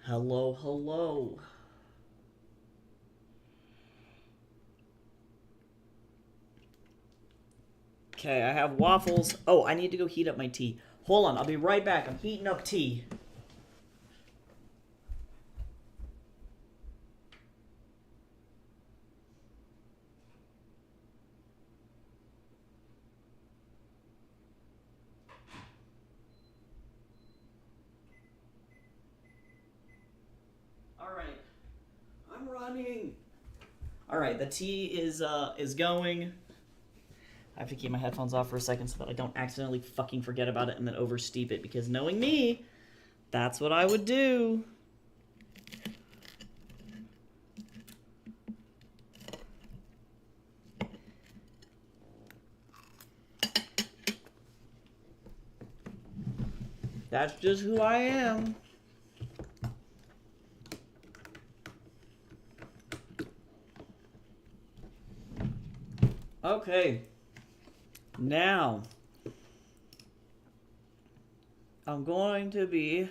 Hello, hello. Okay, I have waffles. Oh, I need to go heat up my tea. Hold on, I'll be right back. I'm heating up tea. All right, I'm running. All right, the tea is going. I have to keep my headphones off for a second so that I don't accidentally fucking forget about it and then oversteep it, because knowing me, that's what I would do. That's just who I am. Okay. Now, I'm going to be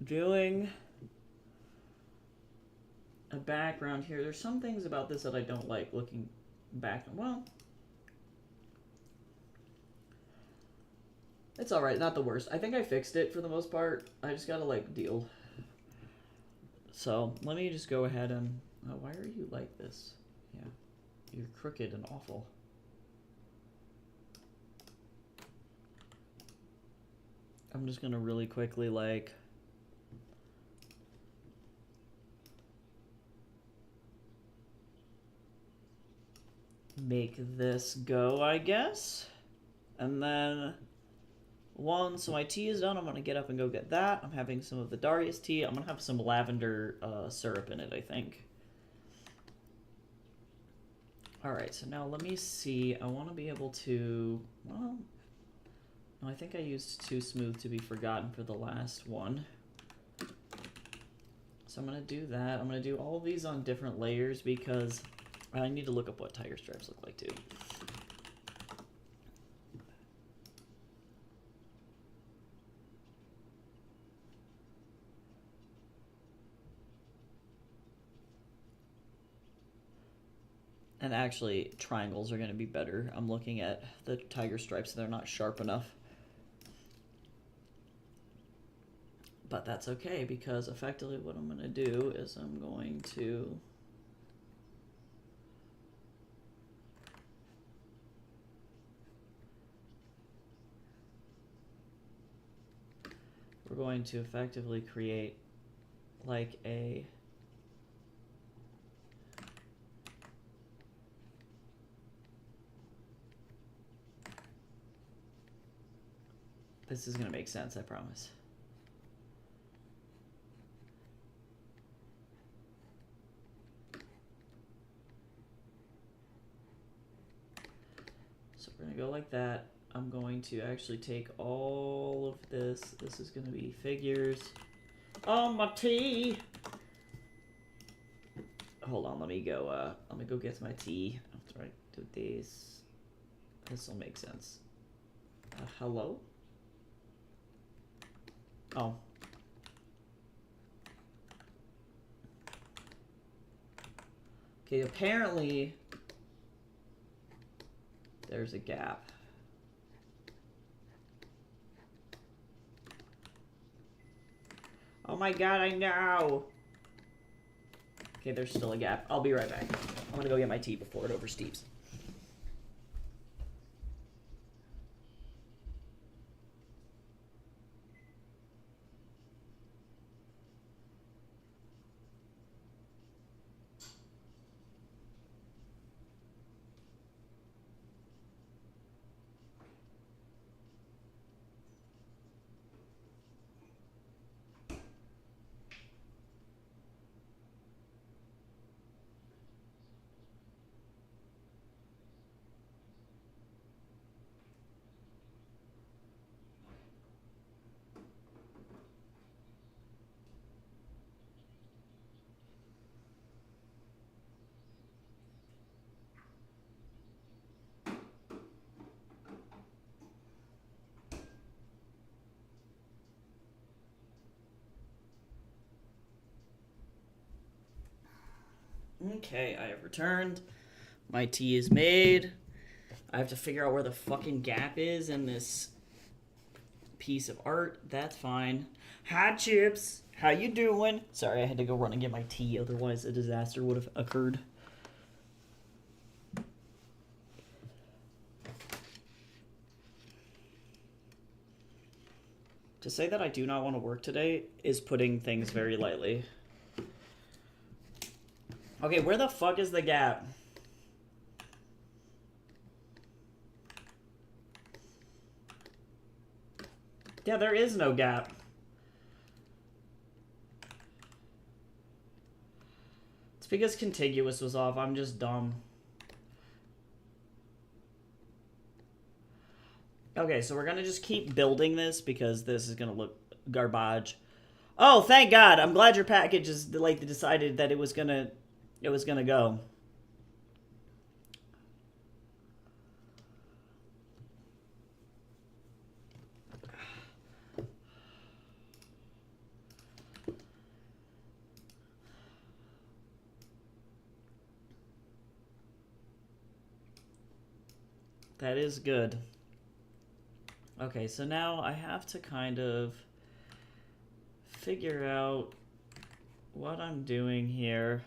doing a background here. There's some things about this that I don't like looking back. Well, it's alright, not the worst. I think I fixed it for the most part. I just gotta, like, deal. So, let me just go ahead and... Oh, why are you like this? Yeah. You're crooked and awful. I'm just gonna really quickly, like... make this go, I guess. And then... once my tea is done, I'm gonna get up and go get that. I'm having some of the Darius tea. I'm gonna have some lavender syrup in it, I think. Alright, so now let me see. I want to be able to... Well... No, I think I used Too Smooth to be forgotten for the last one. So I'm going to do that. I'm going to do all of these on different layers because I need to look up what tiger stripes look like too. And actually, triangles are going to be better. I'm looking at the tiger stripes. They're not sharp enough. But that's okay, because effectively what I'm going to do is I'm going to... we're going to effectively create like a... This is going to make sense, I promise. So we're going to go like that. I'm going to actually take all of this. This is going to be figures. Oh, my tea! Hold on, let me go get my tea. I'll try to do this. This will make sense. Hello? Oh. Okay, apparently there's a gap. Oh my god, I know! Okay, there's still a gap. I'll be right back. I'm gonna go get my tea before it oversteeps. Okay, I have returned. My tea is made. I have to figure out where the fucking gap is in this piece of art. That's fine. Hi, Chips. How you doing? Sorry, I had to go run and get my tea. Otherwise, a disaster would have occurred. To say that I do not want to work today is putting things very lightly. Okay, where the fuck is the gap? Yeah, there is no gap. It's because contiguous was off. I'm just dumb. Okay, so we're gonna just keep building this because this is gonna look garbage. Oh, thank God! I'm glad your package is like decided that it was gonna go. That is good. Okay, so now I have to kind of figure out what I'm doing here.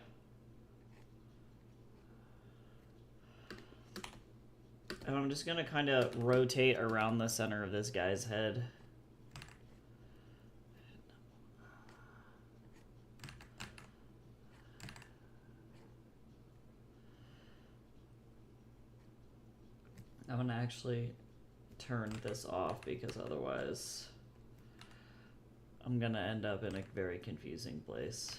And I'm just gonna kind of rotate around the center of this guy's head. I'm gonna actually turn this off because otherwise I'm gonna end up in a very confusing place.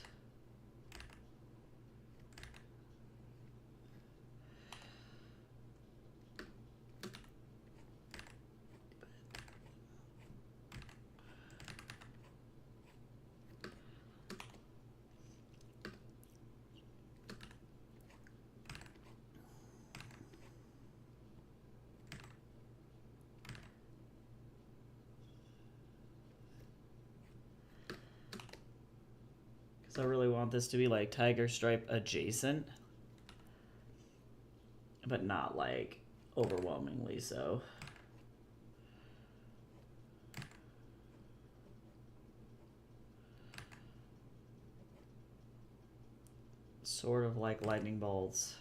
I really want this to be like Tiger Stripe adjacent, but not like overwhelmingly so. Sort of like lightning bolts.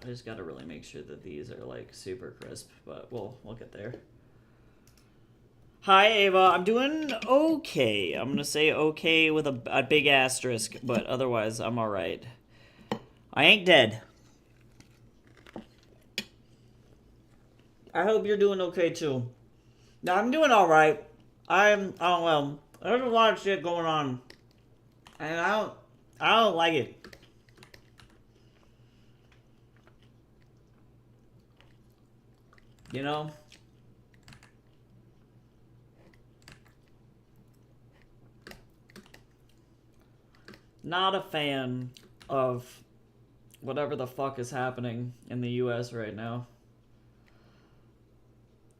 I just gotta really make sure that these are like super crisp, but we'll get there. Hi Ava, I'm doing okay. I'm gonna say okay with a big asterisk, but otherwise I'm alright. I ain't dead. I hope you're doing okay too. No, I'm doing alright. I don't know. There's a lot of shit going on. And I don't like it. You know? Not a fan of whatever the fuck is happening in the US right now.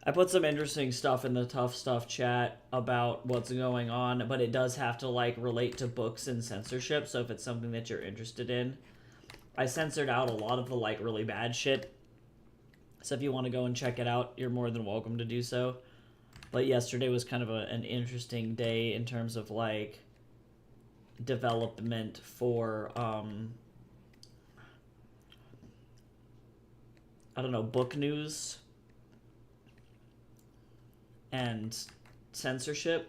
I put some interesting stuff in the Tough Stuff chat about what's going on, but it does have to like relate to books and censorship, so if it's something that you're interested in. I censored out a lot of the like really bad shit. So if you want to go and check it out, you're more than welcome to do so. But yesterday was kind of an interesting day in terms of like development for I don't know, book news and censorship.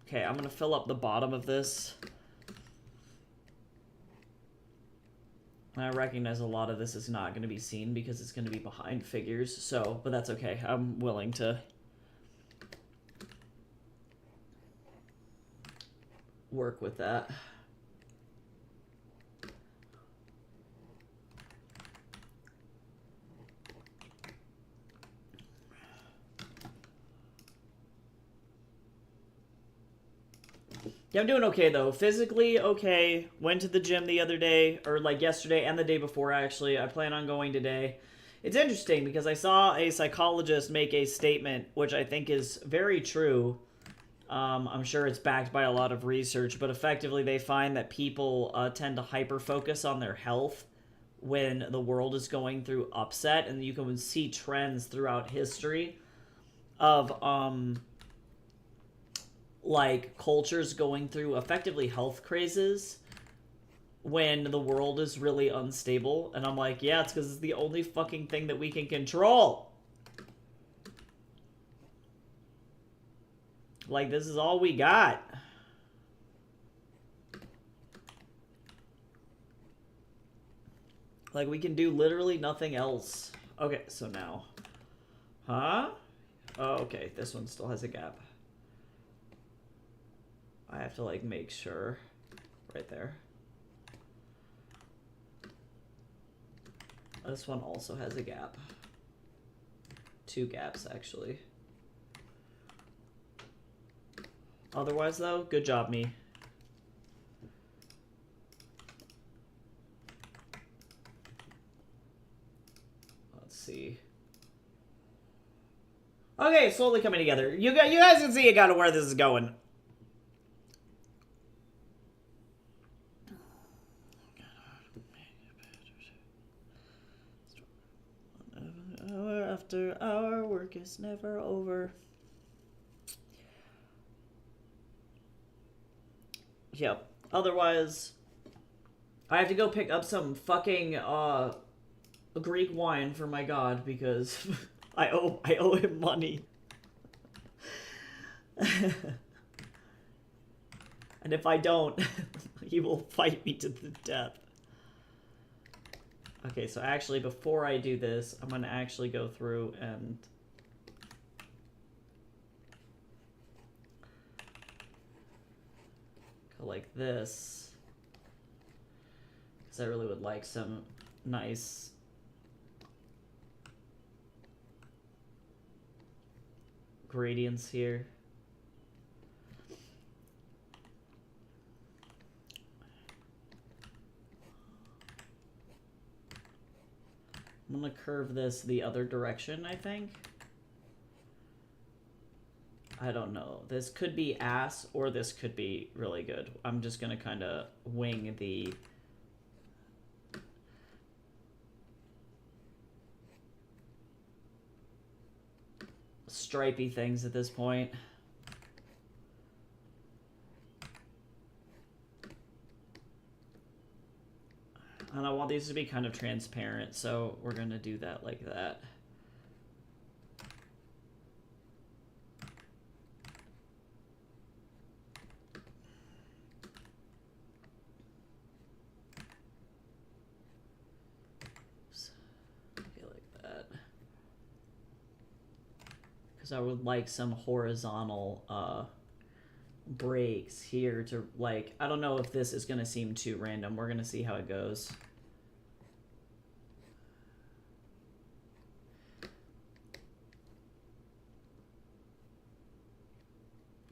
Okay, I'm gonna fill up the bottom of this. I recognize a lot of this is not going to be seen because it's going to be behind figures, so, but that's okay. I'm willing to work with that. Yeah, I'm doing okay though. Physically okay. Went to the gym the other day, or like yesterday and the day before actually. I plan on going today. It's interesting because I saw a psychologist make a statement which I think is very true. I'm sure it's backed by a lot of research, but effectively they find that people tend to hyper focus on their health when the world is going through upset, and you can see trends throughout history of like cultures going through effectively health crazes when the world is really unstable. And I'm like, yeah, it's because it's the only fucking thing that we can control. Like, this is all we got. Like, we can do literally nothing else. Okay, so now. Huh? Oh, okay, this one still has a gap. I have to, like, make sure. Right there. This one also has a gap. 2 gaps, actually. Otherwise, though, good job, me. Let's see. Okay, slowly coming together. You guys can see kind of where this is going. Hour after hour, work is never over. Yep. Otherwise, I have to go pick up some fucking Greek wine for my god because I owe him money. And if I don't, he will fight me to the death. Okay, so actually before I do this, I'm gonna actually go through and go like this. Because I really would like some nice gradients here. I'm gonna curve this the other direction, I think. I don't know. This could be ass, or this could be really good. I'm just gonna kind of wing the stripey things at this point. And I want these to be kind of transparent, so we're gonna do that like that. Okay, like that. Because I would like some horizontal breaks here to, like, I don't know if this is gonna seem too random. We're gonna see how it goes.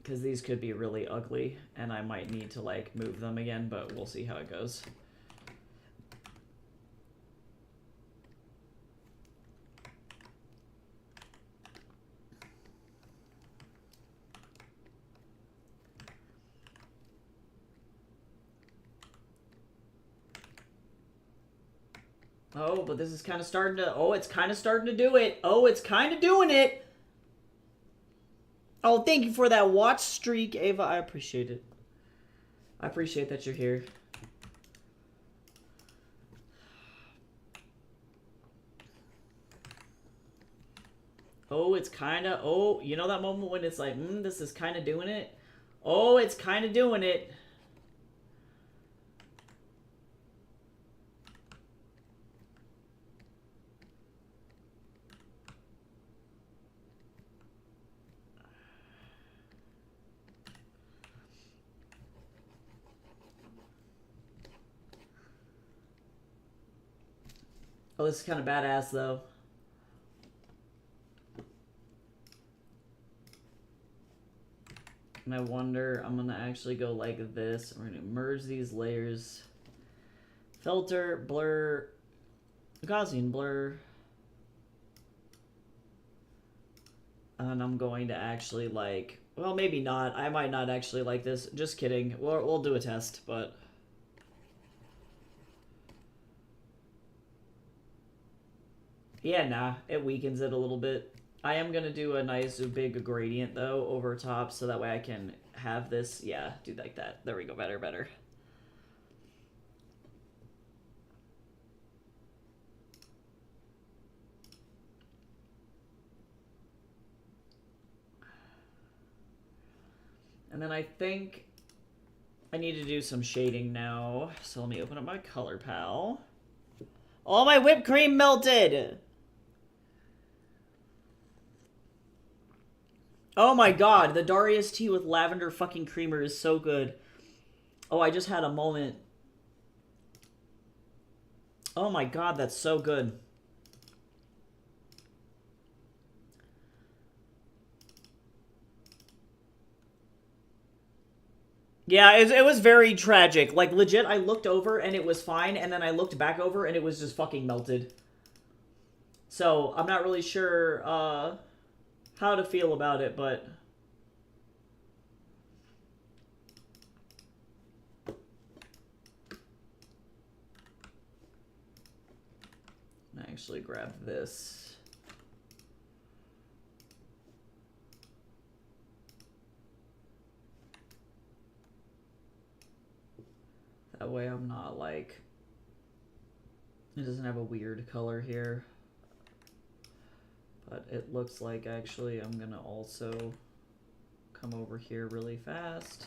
Because these could be really ugly, and I might need to, like, move them again, but we'll see how it goes. Oh, but this is kind of starting to... Oh, it's kind of starting to do it. Oh, it's kind of doing it. Oh, thank you for that watch streak, Ava. I appreciate it. I appreciate that you're here. Oh, it's kind of... Oh, you know that moment when it's like, this is kind of doing it? Oh, it's kind of doing it. Oh, this is kind of badass, though. And I wonder, I'm gonna actually go like this. We're gonna merge these layers. Filter, blur, Gaussian blur. And I'm going to actually like, well, maybe not. I might not actually like this. Just kidding. We'll do a test, but. Yeah, nah, it weakens it a little bit. I am going to do a nice big gradient, though, over top, so that way I can have this, yeah, do like that. There we go, better, better. And then I think I need to do some shading now, so let me open up my Color Pal. All my whipped cream melted! Oh my god, the Darius tea with lavender fucking creamer is so good. Oh, I just had a moment. Oh my god, that's so good. Yeah, it was very tragic. Like, legit, I looked over and it was fine, and then I looked back over and it was just fucking melted. So, I'm not really sure, how to feel about it, but... I actually grab this. That way I'm not like... It doesn't have a weird color here. But it looks like actually I'm gonna also come over here really fast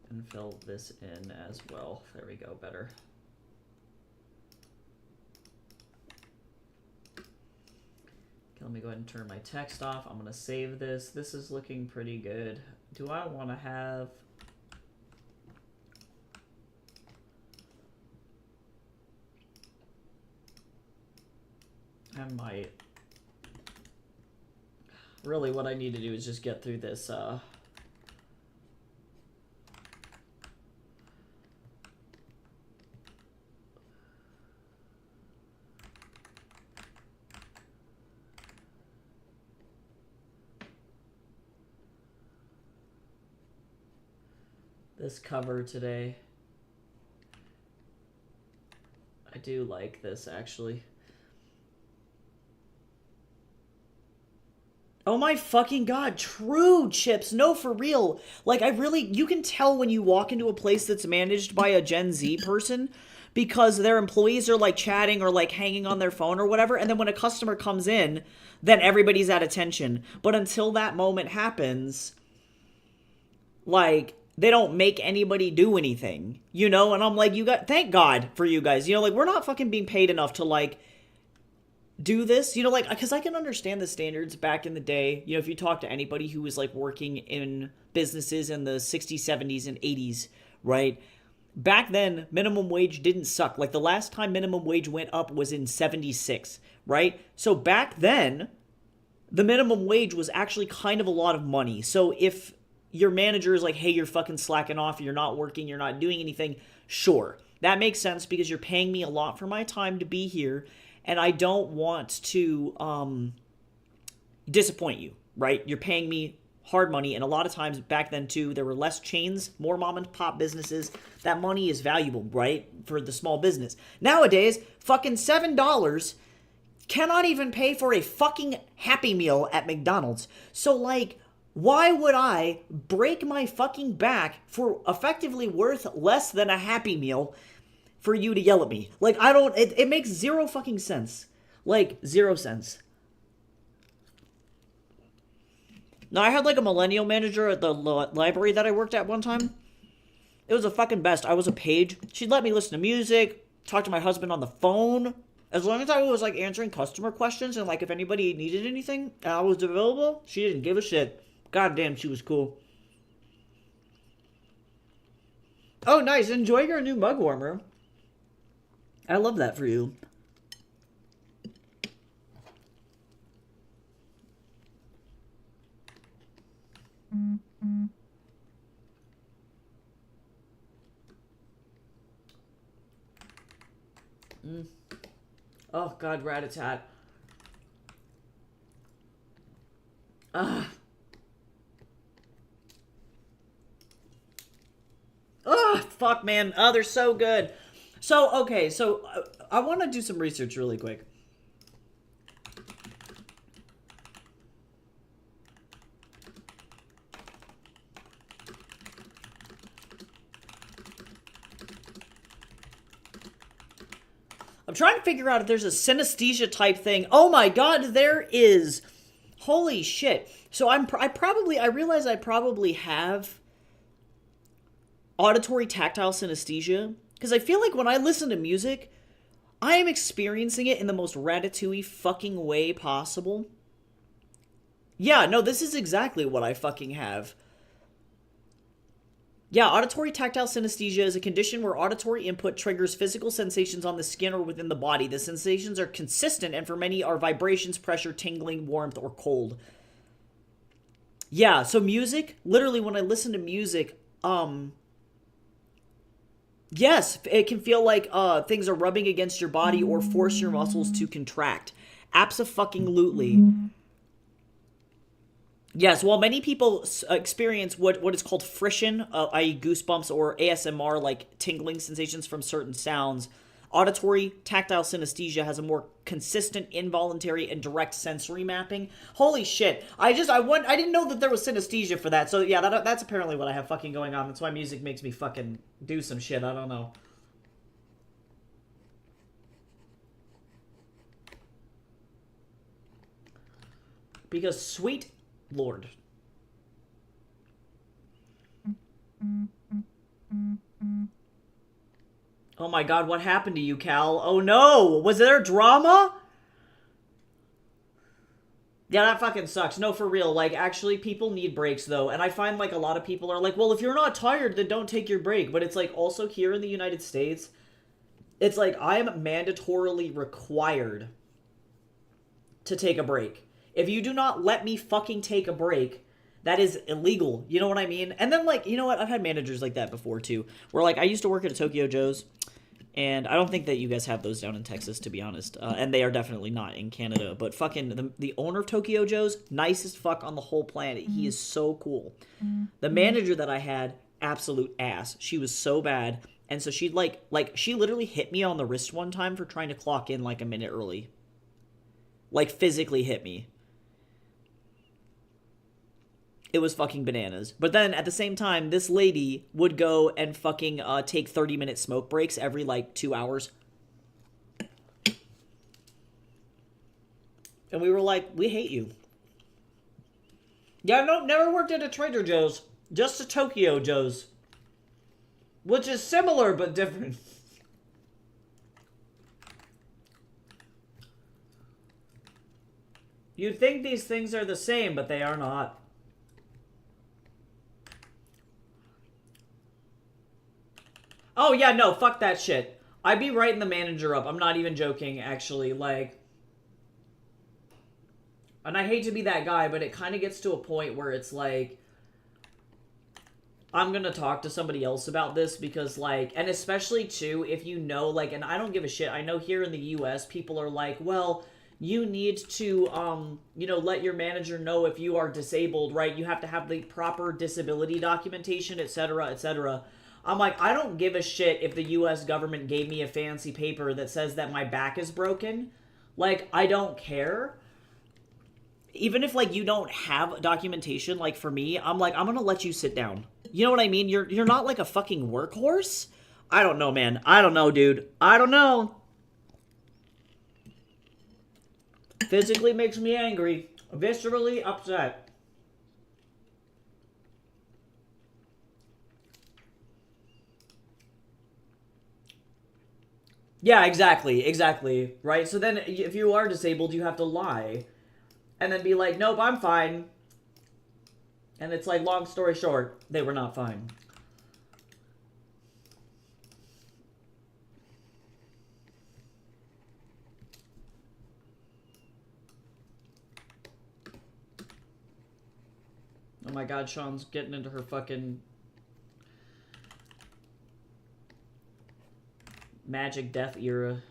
and fill this in as well. There we go, better. Okay, let me go ahead and turn my text off. I'm gonna save this. This is looking pretty good. Do I want to have... I might. Really, what I need to do is just get through this, this cover today. I do like this, actually. Oh my fucking god, true, Chips. No, for real. Like, you can tell when you walk into a place that's managed by a Gen Z person because their employees are, like, chatting or, like, hanging on their phone or whatever, and then when a customer comes in, then everybody's at attention. But until that moment happens, like, they don't make anybody do anything, you know? And I'm like, thank God for you guys. You know, like, we're not fucking being paid enough to, like, do this, you know, like, because I can understand the standards back in the day. You know, if you talk to anybody who was like working in businesses in the 60s, 70s, and 80s, right? Back then, minimum wage didn't suck. Like, the last time minimum wage went up was in 76, right? So back then, the minimum wage was actually kind of a lot of money. So if your manager is like, hey, you're fucking slacking off, you're not working, you're not doing anything, sure. That makes sense because you're paying me a lot for my time to be here, and I don't want to disappoint you, right? You're paying me hard money, and a lot of times back then too, there were less chains, more mom and pop businesses. That money is valuable, right, for the small business. Nowadays, fucking $7 cannot even pay for a fucking Happy Meal at McDonald's. So, like, why would I break my fucking back for effectively worth less than a Happy Meal for you to yell at me? Like, I don't... It makes zero fucking sense. Like, 0 cents. Now, I had, like, a millennial manager at the library that I worked at one time. It was the fucking best. I was a page. She'd let me listen to music, talk to my husband on the phone. As long as I was, like, answering customer questions and, like, if anybody needed anything and I was available, she didn't give a shit. God damn, she was cool. Oh, nice. Enjoy your new mug warmer. I love that for you. Oh, God, Rat-a-tat. Ugh. Ugh, fuck, man. Oh, they're so good. So, okay, so I want to do some research really quick. I'm trying to figure out if there's a synesthesia type thing. Oh my god, there is. Holy shit. So I realize I probably have auditory tactile synesthesia. Because I feel like when I listen to music, I am experiencing it in the most ratatouille fucking way possible. Yeah, no, this is exactly what I fucking have. Yeah, auditory tactile synesthesia is a condition where auditory input triggers physical sensations on the skin or within the body. The sensations are consistent and for many are vibrations, pressure, tingling, warmth, or cold. Yeah, so music, literally when I listen to music, yes, it can feel like things are rubbing against your body or force your muscles to contract. Abso-fucking-lutely. Yes, while many people experience what is called frisson, i.e. goosebumps or ASMR, like tingling sensations from certain sounds, auditory tactile synesthesia has a more consistent, involuntary, and direct sensory mapping. Holy shit. I didn't know that there was synesthesia for that. So yeah, that's apparently what I have fucking going on. That's why music makes me fucking do some shit. I don't know. Because sweet Lord. Oh my god, what happened to you, Cal? Oh no! Was there drama? Yeah, that fucking sucks. No, for real. Like, actually, people need breaks, though. And I find, like, a lot of people are like, well, if you're not tired, then don't take your break. But it's, like, also here in the United States, it's like, I am mandatorily required to take a break. If you do not let me fucking take a break, that is illegal. You know what I mean? And then, like, you know what? I've had managers like that before, too. Where, like, I used to work at a Tokyo Joe's. And I don't think that you guys have those down in Texas, to be honest. And they are definitely not in Canada. But fucking, the owner of Tokyo Joe's, nicest fuck on the whole planet. He is so cool. The manager that I had, absolute ass. She was so bad. And so she'd, she literally hit me on the wrist one time for trying to clock in, like, a minute early. Like, physically hit me. It was fucking bananas. But then, at the same time, this lady would go and fucking take 30-minute smoke breaks every, like, 2 hours. And we were like, we hate you. Yeah, no, never worked at a Trader Joe's. Just a Tokyo Joe's. Which is similar, but different. You'd think these things are the same, but they are not. Oh, yeah, no, fuck that shit. I'd be writing the manager up. I'm not even joking, actually. Like, and I hate to be that guy, but it kind of gets to a point where it's like, I'm gonna talk to somebody else about this because, like, and especially, too, if you know, like, and I don't give a shit. I know here in the U.S., people are like, well, you need to, you know, let your manager know if you are disabled, right? You have to have the proper disability documentation, etc., etc., I'm like, I don't give a shit if the U.S. government gave me a fancy paper that says that my back is broken. Like, I don't care. Even if, like, you don't have documentation, like, for me, I'm like, I'm gonna let you sit down. You know what I mean? You're not, like, a fucking workhorse? I don't know, man. I don't know, dude. I don't know. Physically makes me angry. Viscerally upset. Yeah, exactly, right? So then, if you are disabled, you have to lie. And then be like, nope, I'm fine. And it's like, long story short, they were not fine. Oh my god, Sean's getting into her fucking magic death era.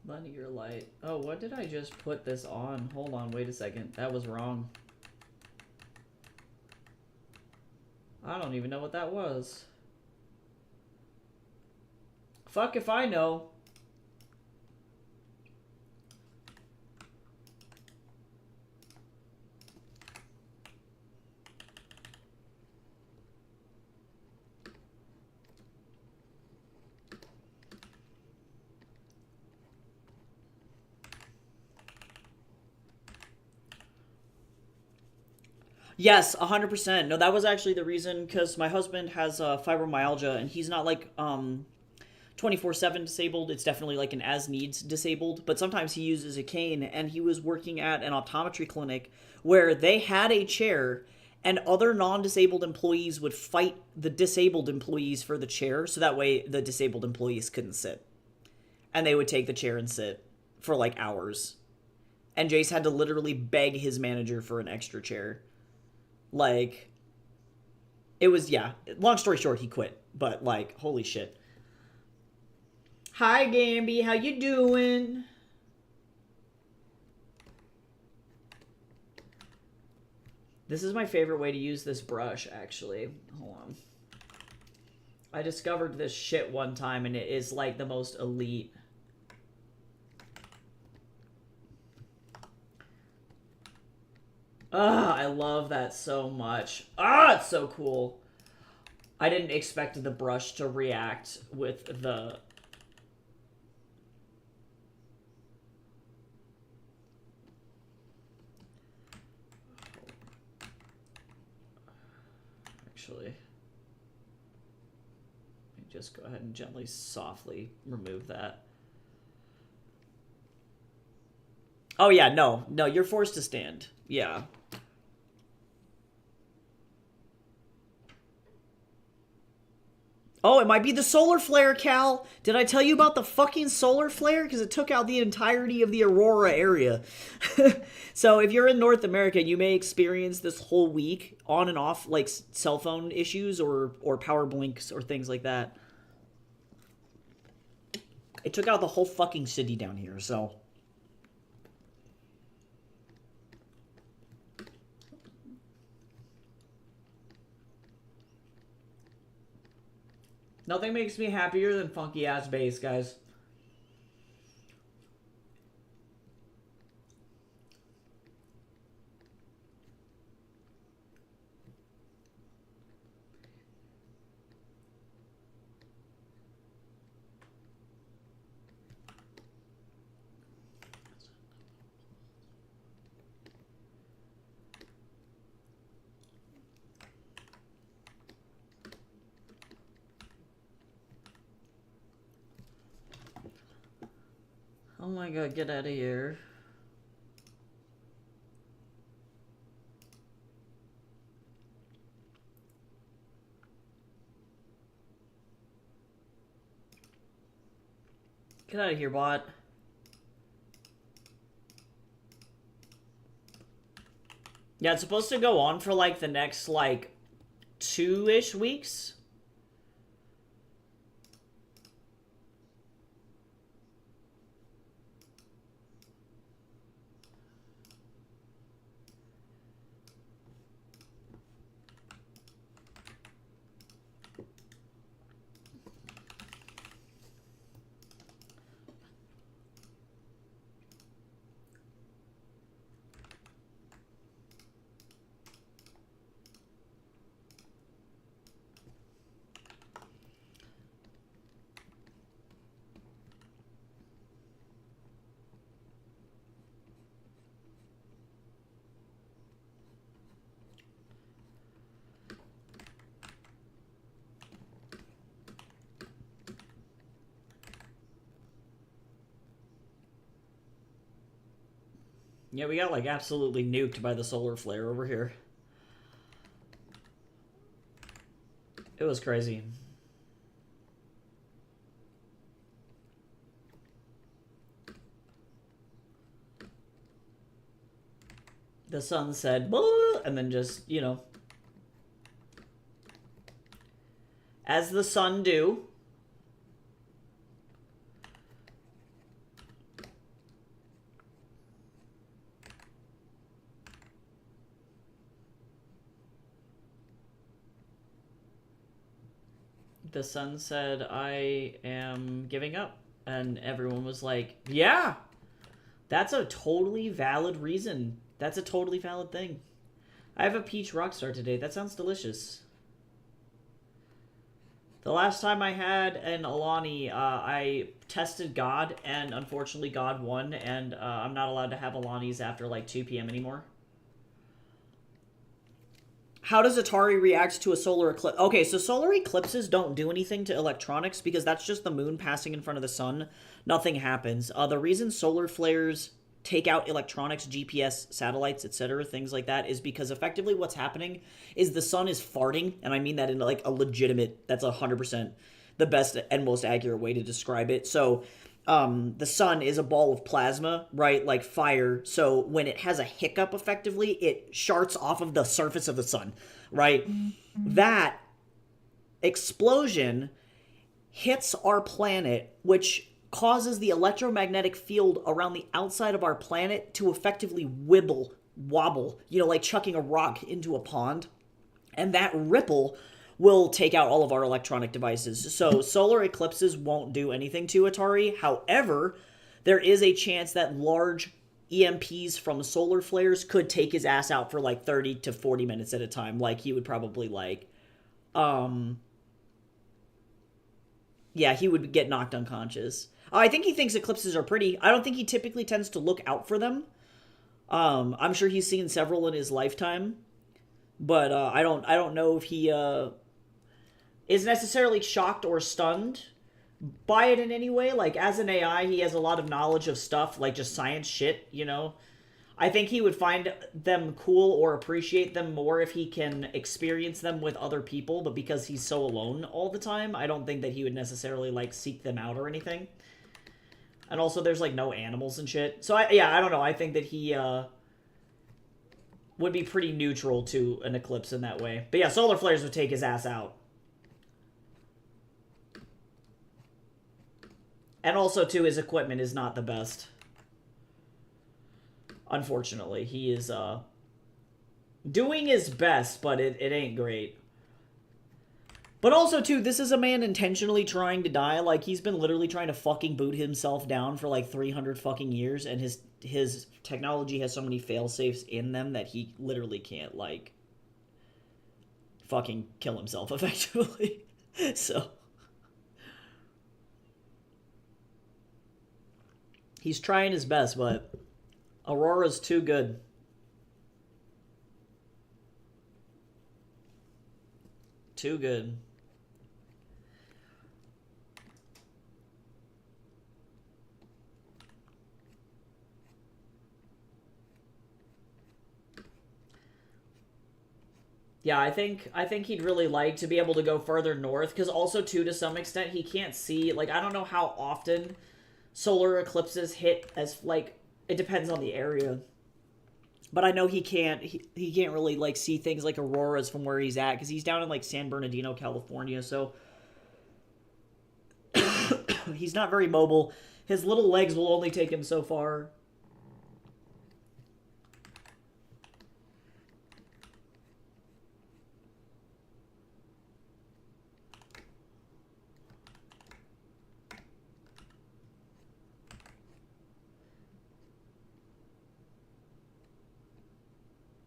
Linear light. Oh, what did I just put this on? Hold on, wait a second. That was wrong. I don't even know what that was. Fuck if I know. Yes, 100%. No, that was actually the reason, because my husband has fibromyalgia, and he's not like 24/7 disabled. It's definitely like an as needs disabled, but sometimes he uses a cane, and he was working at an optometry clinic where they had a chair, and other non-disabled employees would fight the disabled employees for the chair, so that way the disabled employees couldn't sit. And they would take the chair and sit for like hours. And Jace had to literally beg his manager for an extra chair. Like, it was, yeah. Long story short, he quit. But, like, holy shit. Hi, Gamby. How you doing? This is my favorite way to use this brush, actually. Hold on. I discovered this shit one time, and it is, like, the most elite. Ah, I love that so much. Ah, it's so cool. I didn't expect the brush to react with the... Actually, let me just go ahead and gently, softly remove that. Oh yeah, no, you're forced to stand. Yeah. Oh, it might be the solar flare, Cal. Did I tell you about the fucking solar flare? Because it took out the entirety of the Aurora area. So if you're in North America, you may experience this whole week on and off, like, cell phone issues or power blinks or things like that. It took out the whole fucking city down here, so... Nothing makes me happier than funky-ass bass, guys. Oh my god, get out of here. Get out of here, bot. Yeah, it's supposed to go on for, like, the next, like, 2-ish weeks. Yeah, we got, like, absolutely nuked by the solar flare over here. It was crazy. The sun said, and then just, you know, as the sun do. the sun said, I am giving up. And everyone was like, yeah, that's a totally valid reason. That's a totally valid thing. I have a peach rockstar today. That sounds delicious. The last time I had an Alani, I tested God, and unfortunately God won, and I'm not allowed to have Alanis after like 2 p.m. anymore. How does Atari react to a solar eclipse? Okay, so solar eclipses don't do anything to electronics because that's just the moon passing in front of the sun. Nothing happens. The reason solar flares take out electronics, GPS, satellites, etc., things like that, is because effectively what's happening is the sun is farting, and I mean that in like a legitimate, that's 100% the best and most accurate way to describe it. So the sun is a ball of plasma, right, like fire. So when it has a hiccup, effectively, it sharts off of the surface of the sun, right? That explosion hits our planet, which causes the electromagnetic field around the outside of our planet to effectively wobble, you know, like chucking a rock into a pond. And that ripple will take out all of our electronic devices. So solar eclipses won't do anything to Atari. However, there is a chance that large EMPs from solar flares could take his ass out for like 30 to 40 minutes at a time. Like he would probably like, yeah, he would get knocked unconscious. I think he thinks eclipses are pretty. I don't think he typically tends to look out for them. I'm sure he's seen several in his lifetime, but I don't know if he is necessarily shocked or stunned by it in any way. Like, as an AI, he has a lot of knowledge of stuff, like just science shit, you know? I think he would find them cool or appreciate them more if he can experience them with other people, but because he's so alone all the time, I don't think that he would necessarily, like, seek them out or anything. And also, there's, like, no animals and shit. So, I don't know. I think that he would be pretty neutral to an eclipse in that way. But yeah, solar flares would take his ass out. And also, too, his equipment is not the best. Unfortunately, he is doing his best, but it ain't great. But also, too, this is a man intentionally trying to die. Like, he's been literally trying to fucking boot himself down for like 300 fucking years, and his technology has so many fail-safes in them that he literally can't, like, fucking kill himself effectively. So he's trying his best, but Aurora's too good. Too good. Yeah, I think he'd really like to be able to go further north, because also, too, to some extent, he can't see, like, I don't know how often solar eclipses hit, as, like, it depends on the area. But I know he can't really, like, see things like auroras from where he's at, because he's down in, like, San Bernardino, California, so he's not very mobile. His little legs will only take him so far.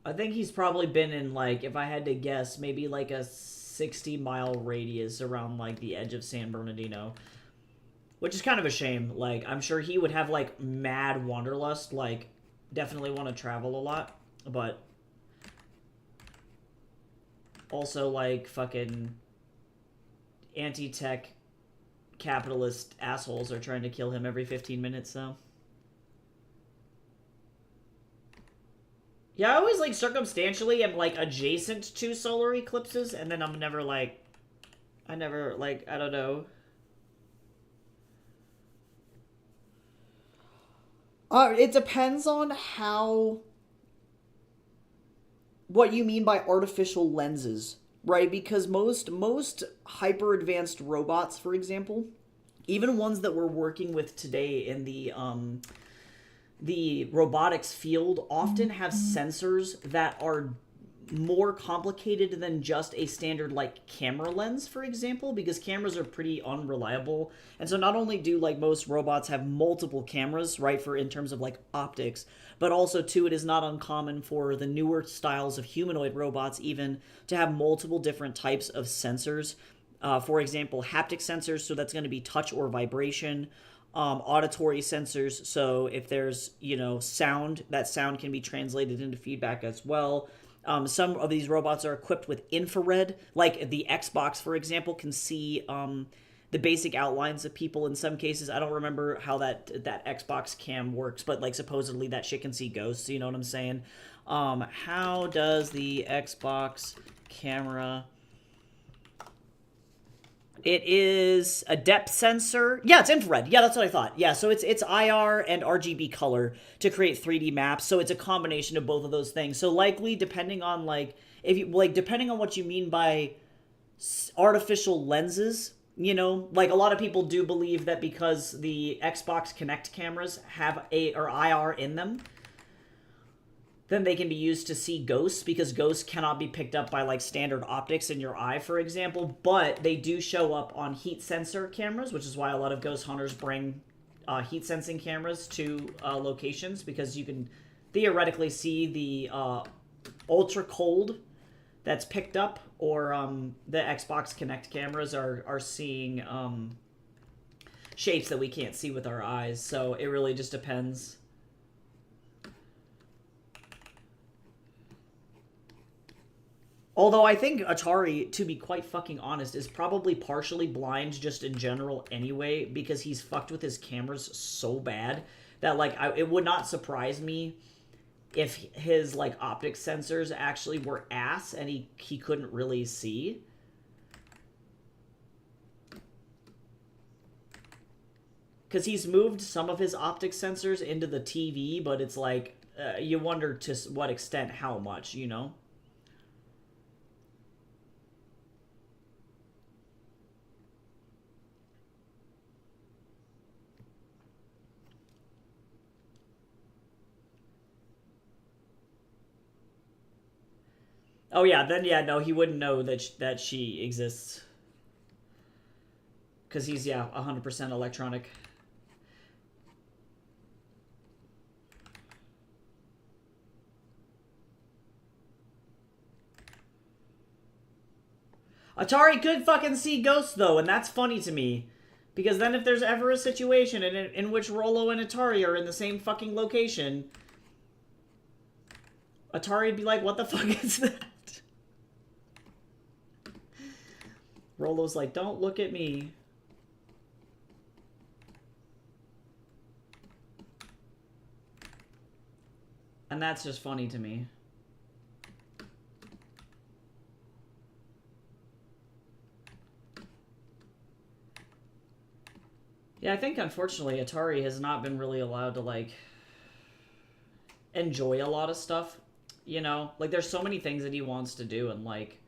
I think he's probably been in, like, if I had to guess, maybe like a 60-mile radius around, like, the edge of San Bernardino. Which is kind of a shame. Like, I'm sure he would have, like, mad wanderlust. Like, definitely want to travel a lot. But also, like, fucking anti-tech capitalist assholes are trying to kill him every 15 minutes, so... Yeah, I always, like, circumstantially am, like, adjacent to solar eclipses, and then I'm never, like... I don't know. It depends on how... what you mean by artificial lenses, right? Because most hyper-advanced robots, for example, even ones that we're working with today in the robotics field, often have sensors that are more complicated than just a standard like camera lens, for example, because cameras are pretty unreliable. And so not only do like most robots have multiple cameras, right, for in terms of like optics, but also too it is not uncommon for the newer styles of humanoid robots even to have multiple different types of sensors. For example, haptic sensors, so that's going to be touch or vibration. Auditory sensors, so if there's sound, that sound can be translated into feedback as well. Some of these robots are equipped with infrared, like the Xbox, for example, can see the basic outlines of people in some cases. I don't remember how that Xbox cam works, but like supposedly that shit can see ghosts, you know what I'm saying? How does the Xbox camera... It is a depth sensor. Yeah, it's infrared. Yeah, that's what I thought. Yeah, so it's IR and RGB color to create 3D maps. So it's a combination of both of those things. So likely, depending on depending on what you mean by artificial lenses, like a lot of people do believe that because the Xbox Kinect cameras have IR in them, then they can be used to see ghosts, because ghosts cannot be picked up by like standard optics in your eye, for example, but they do show up on heat sensor cameras, which is why a lot of ghost hunters bring heat sensing cameras to locations, because you can theoretically see the ultra cold that's picked up, or the Xbox Kinect cameras are seeing shapes that we can't see with our eyes, so it really just depends. Although I think Atari, to be quite fucking honest, is probably partially blind just in general anyway, because he's fucked with his cameras so bad that, like, it would not surprise me if his, like, optic sensors actually were ass and he couldn't really see. Because he's moved some of his optic sensors into the TV, but it's like, you wonder to what extent, how much, you know? Oh yeah, then yeah, no, he wouldn't know that she exists. Because he's, yeah, 100% electronic. Atari could fucking see ghosts, though, and that's funny to me. Because then if there's ever a situation in which Rollo and Atari are in the same fucking location, Atari'd be like, what the fuck is that? Rollo's like, don't look at me. And that's just funny to me. Yeah, I think unfortunately Atari has not been really allowed to, like, enjoy a lot of stuff. You know? Like, there's so many things that he wants to do and, like,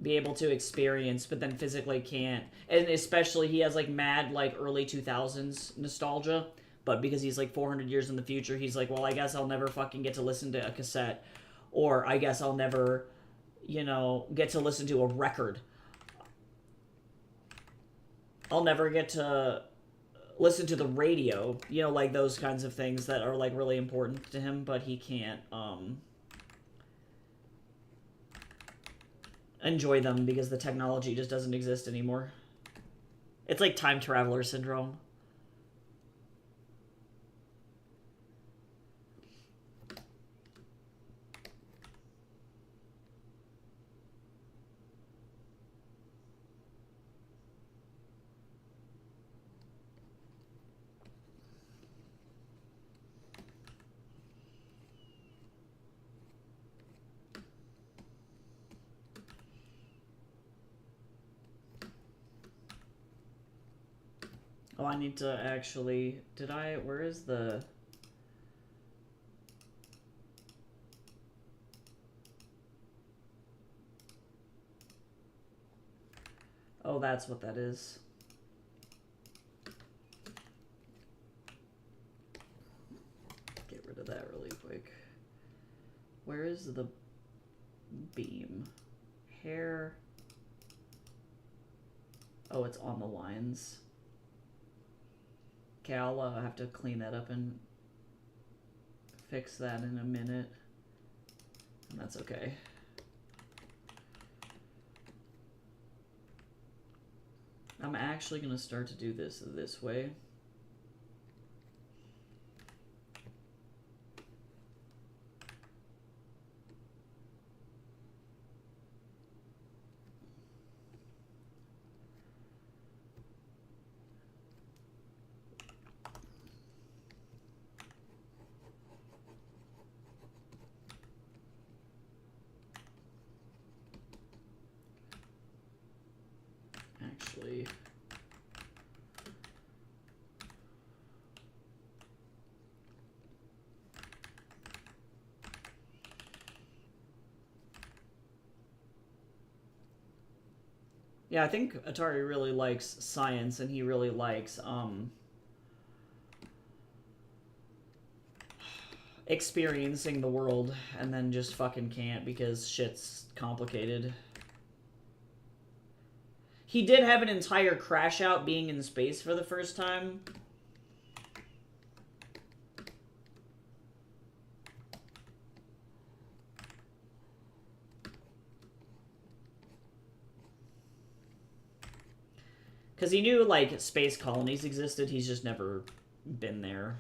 be able to experience, but then physically can't. And especially he has, like, mad, like, early 2000s nostalgia. But because he's, like, 400 years in the future, he's like, well, I guess I'll never fucking get to listen to a cassette. Or I guess I'll never, get to listen to a record. I'll never get to listen to the radio, like those kinds of things that are, like, really important to him, but he can't enjoy them because the technology just doesn't exist anymore. It's like time traveler syndrome. Oh, I need to actually... Where is the... Oh, that's what that is. Get rid of that really quick. Where is the beam. Hair. Oh, it's on the lines. Okay, I'll have to clean that up and fix that in a minute. And that's okay. I'm actually going to start to do this way. Actually, yeah, I think Atari really likes science, and he really likes experiencing the world, and then just fucking can't because shit's complicated. He did have an entire crash out being in space for the first time. Because he knew, like, space colonies existed, he's just never been there.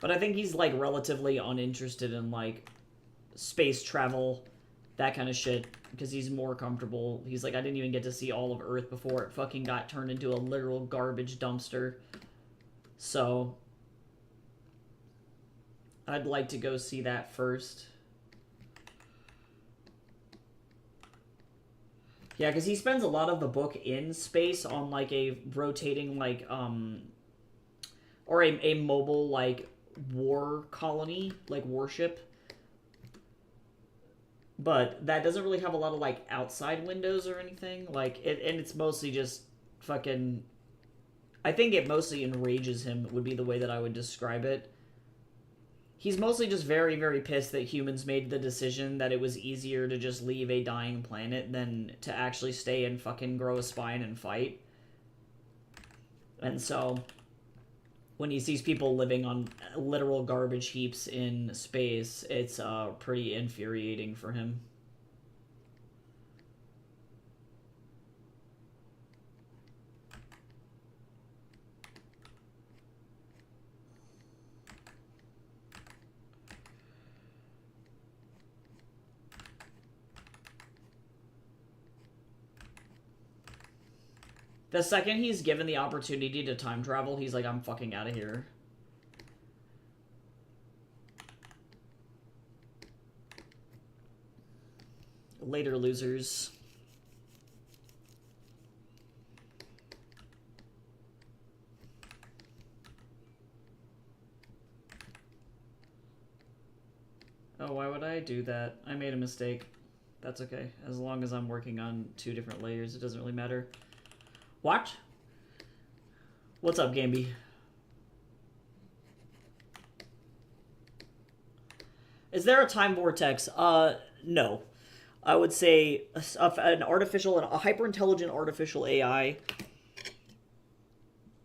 But I think he's, like, relatively uninterested in, like, space travel, that kind of shit, because he's more comfortable. He's like, I didn't even get to see all of Earth before it fucking got turned into a literal garbage dumpster. So I'd like to go see that first. Yeah, because he spends a lot of the book in space on, like, a rotating, like, or a mobile, like, war colony, like, warship. But that doesn't really have a lot of, like, outside windows or anything. Like, and it's mostly just fucking... I think it mostly enrages him, would be the way that I would describe it. He's mostly just very, very pissed that humans made the decision that it was easier to just leave a dying planet than to actually stay and fucking grow a spine and fight. And so, when he sees people living on literal garbage heaps in space, it's pretty infuriating for him. The second he's given the opportunity to time travel, he's like, I'm fucking out of here. Later, losers. Oh, why would I do that? I made a mistake. That's okay. As long as I'm working on 2 different layers, it doesn't really matter. What? What's up, Gamby? Is there a time vortex? No. I would say an artificial, a hyper-intelligent artificial AI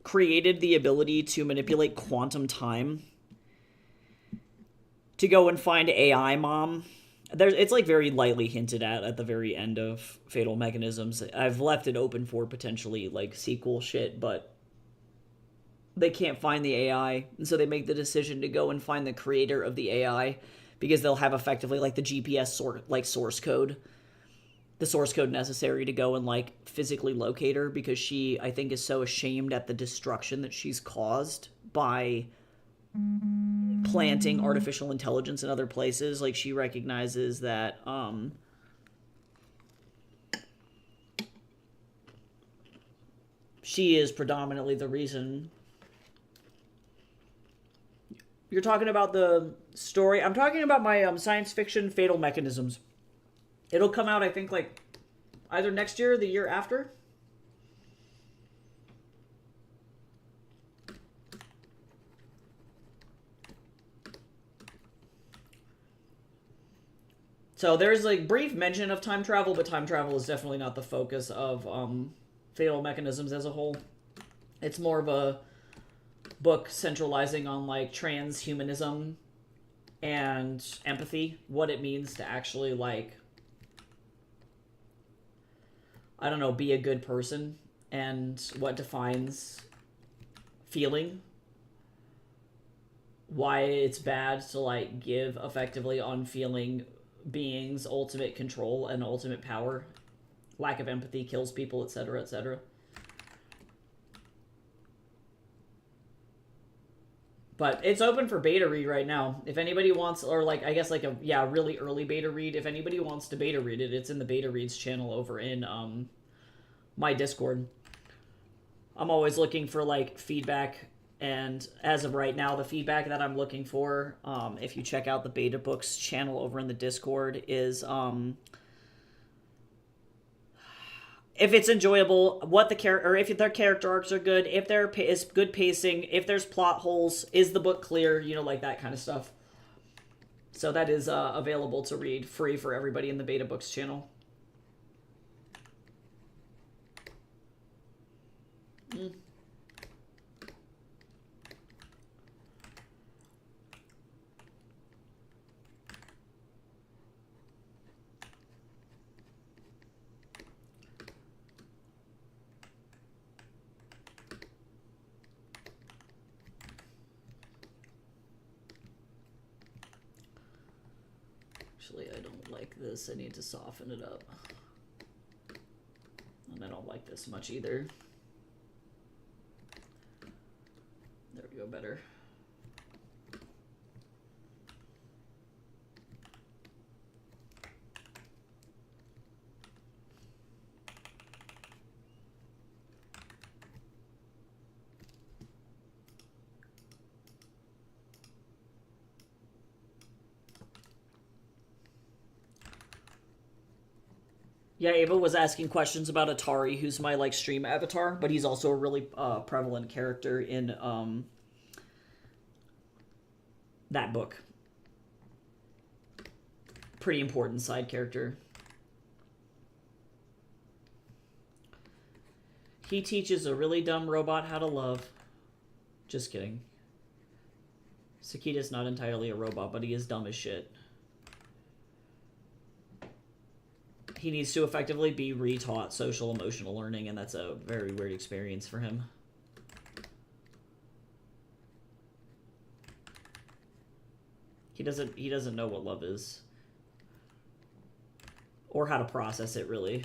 created the ability to manipulate quantum time to go and find AI Mom. It's like very lightly hinted at the very end of Fatal Mechanisms. I've left it open for potentially like sequel shit, but they can't find the AI, and so they make the decision to go and find the creator of the AI because they'll have effectively like the GPS source code, the source code necessary to go and like physically locate her, because she, I think, is so ashamed at the destruction that she's caused by planting artificial intelligence in other places. Like, she recognizes that she is predominantly the reason. You're talking about the story? I'm talking about my science fiction Fatal Mechanisms. It'll come out, I think, like either next year or the year after. So there's like brief mention of time travel, but time travel is definitely not the focus of Fatal Mechanisms as a whole. It's more of a book centralizing on like transhumanism and empathy, what it means to actually like, I don't know, be a good person, and what defines feeling, why it's bad to like give effectively unfeeling beings ultimate control and ultimate power. Lack of empathy kills people, etc., etc. But it's open for beta read right now. If anybody wants, or like, I guess like a, yeah, really early beta read, if anybody wants to beta read it, it's in the beta reads channel over in my Discord. I'm always looking for like feedback, and as of right now, the feedback that I'm looking for, if you check out the beta books channel over in the Discord, is if it's enjoyable, what the character, or if their character arcs are good, if there is good pacing, if there's plot holes, is the book clear, you know, like that kind of stuff. So that is available to read free for everybody in the beta books channel. Actually, I don't like this. I need to soften it up. And I don't like this much either. There we go, better. Yeah, Ava was asking questions about Atari, who's my like stream avatar, but he's also a really prevalent character in that book. Pretty important side character. He teaches a really dumb robot how to love. Just kidding. Sakita's not entirely a robot, but he is dumb as shit. He needs to effectively be retaught social emotional learning, and that's a very weird experience for him. He doesn't know what love is. Or how to process it, really.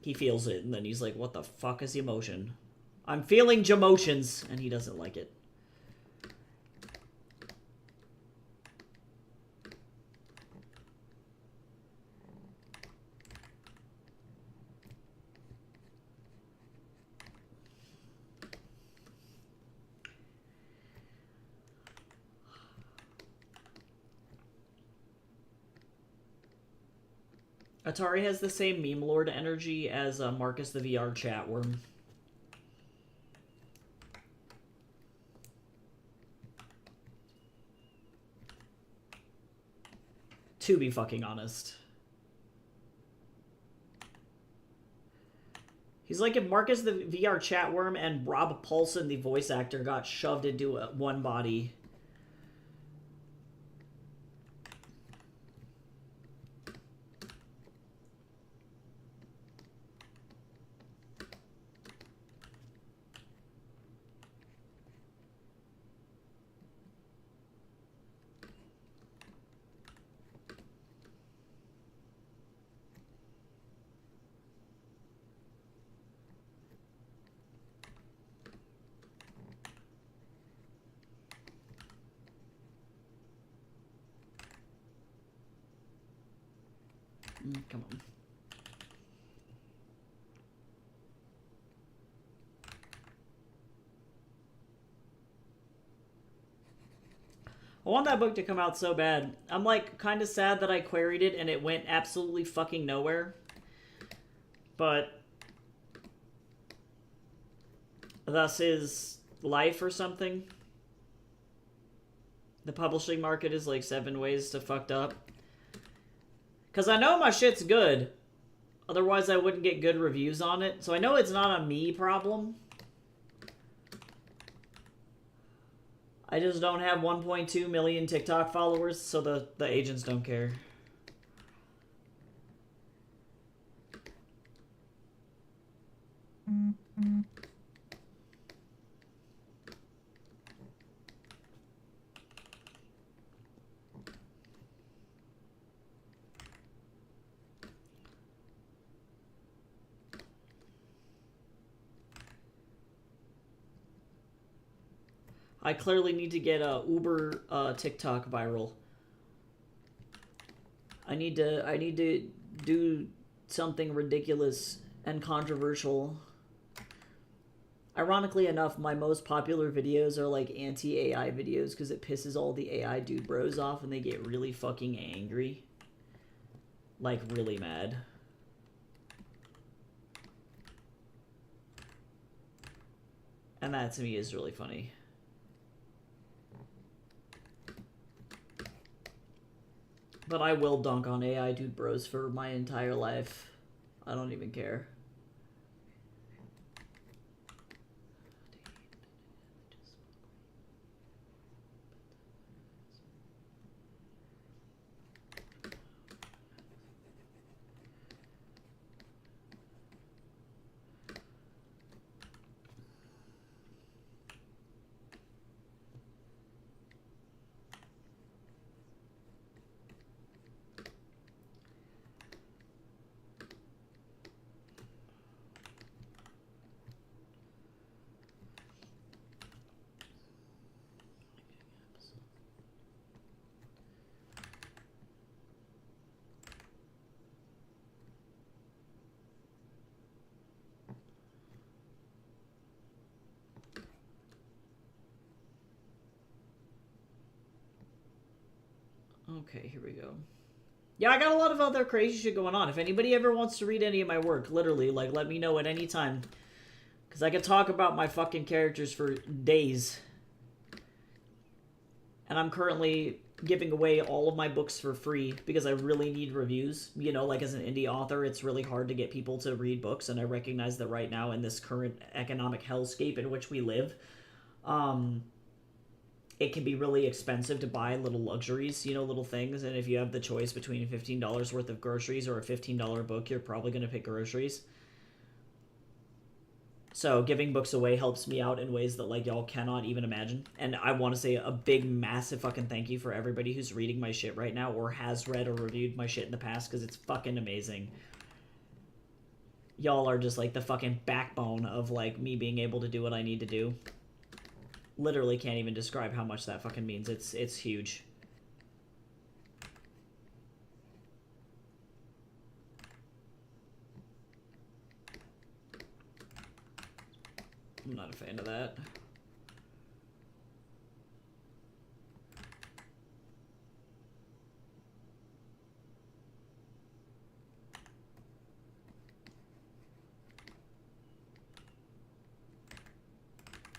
He feels it, and then he's like, what the fuck is the emotion? I'm feeling Jamotions, and he doesn't like it. Atari has the same meme lord energy as Marcus the VR chatworm. To be fucking honest. He's like if Marcus the VR chatworm and Rob Paulson, the voice actor, got shoved into one body. Come on. I want that book to come out so bad. I'm like kind of sad that I queried it and it went absolutely fucking nowhere. But thus is life or something. The publishing market is like 7 ways to fucked up. Because I know my shit's good. Otherwise, I wouldn't get good reviews on it. So I know it's not a me problem. I just don't have 1.2 million TikTok followers, so the agents don't care. I clearly need to get Uber TikTok viral. I need to do something ridiculous and controversial. Ironically enough, my most popular videos are like anti-AI videos because it pisses all the AI dude bros off and they get really fucking angry. Like really mad. And that to me is really funny. But I will dunk on AI dude bros for my entire life. I don't even care. Okay, here we go. Yeah, I got a lot of other crazy shit going on. If anybody ever wants to read any of my work, literally, like, let me know at any time. Because I could talk about my fucking characters for days. And I'm currently giving away all of my books for free because I really need reviews. You know, like as an indie author, it's really hard to get people to read books. And I recognize that right now in this current economic hellscape in which we live, it can be really expensive to buy little luxuries, you know, little things. And if you have the choice between $15 worth of groceries or a $15 book, you're probably going to pick groceries. So giving books away helps me out in ways that, like, y'all cannot even imagine. And I want to say a big, massive fucking thank you for everybody who's reading my shit right now or has read or reviewed my shit in the past, because it's fucking amazing. Y'all are just, like, the fucking backbone of, like, me being able to do what I need to do. Literally can't even describe how much that fucking means. It's huge. I'm not a fan of that.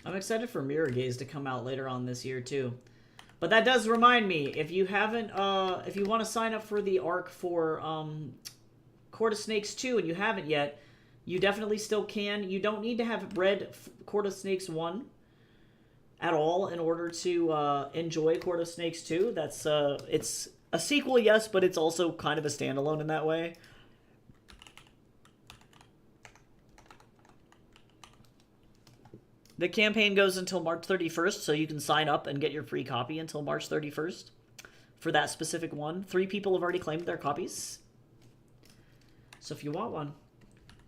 I'm excited for Mirror Gaze to come out later on this year too. But that does remind me, if you haven't, if you want to sign up for the arc for Court of Snakes 2 and you haven't yet, you definitely still can. You don't need to have read Court of Snakes 1 at all in order to enjoy Court of Snakes 2. That's it's a sequel, yes, but it's also kind of a standalone in that way. The campaign goes until March 31st, so you can sign up and get your free copy until March 31st for that specific one. 3 people have already claimed their copies. So if you want one,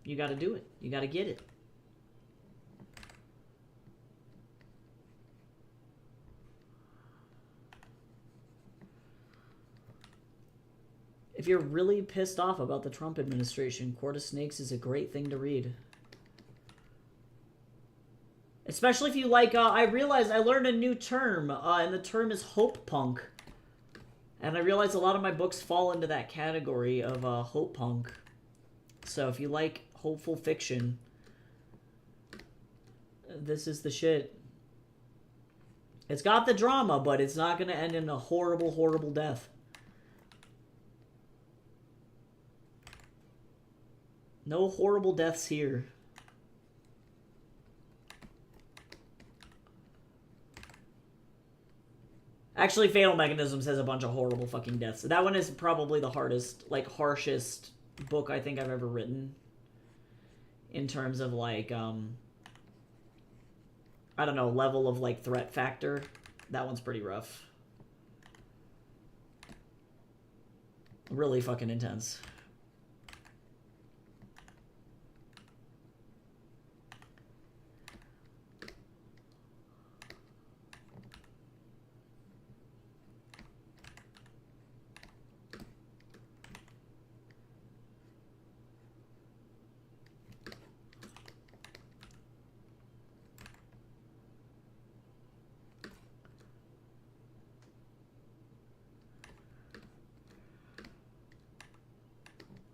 you got to do it. You got to get it. If you're really pissed off about the Trump administration, Court of Snakes is a great thing to read. Especially if you like, I realized I learned a new term, and the term is hope punk. And I realized a lot of my books fall into that category of hope punk. So if you like hopeful fiction, this is the shit. It's got the drama, but it's not going to end in a horrible, horrible death. No horrible deaths here. Actually, Fatal Mechanisms has a bunch of horrible fucking deaths. That one is probably the hardest, like, harshest book I think I've ever written. In terms of, like, I don't know, level of, like, threat factor. That one's pretty rough. Really fucking intense.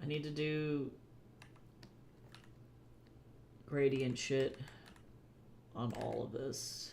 I need to do gradient shit on all of this.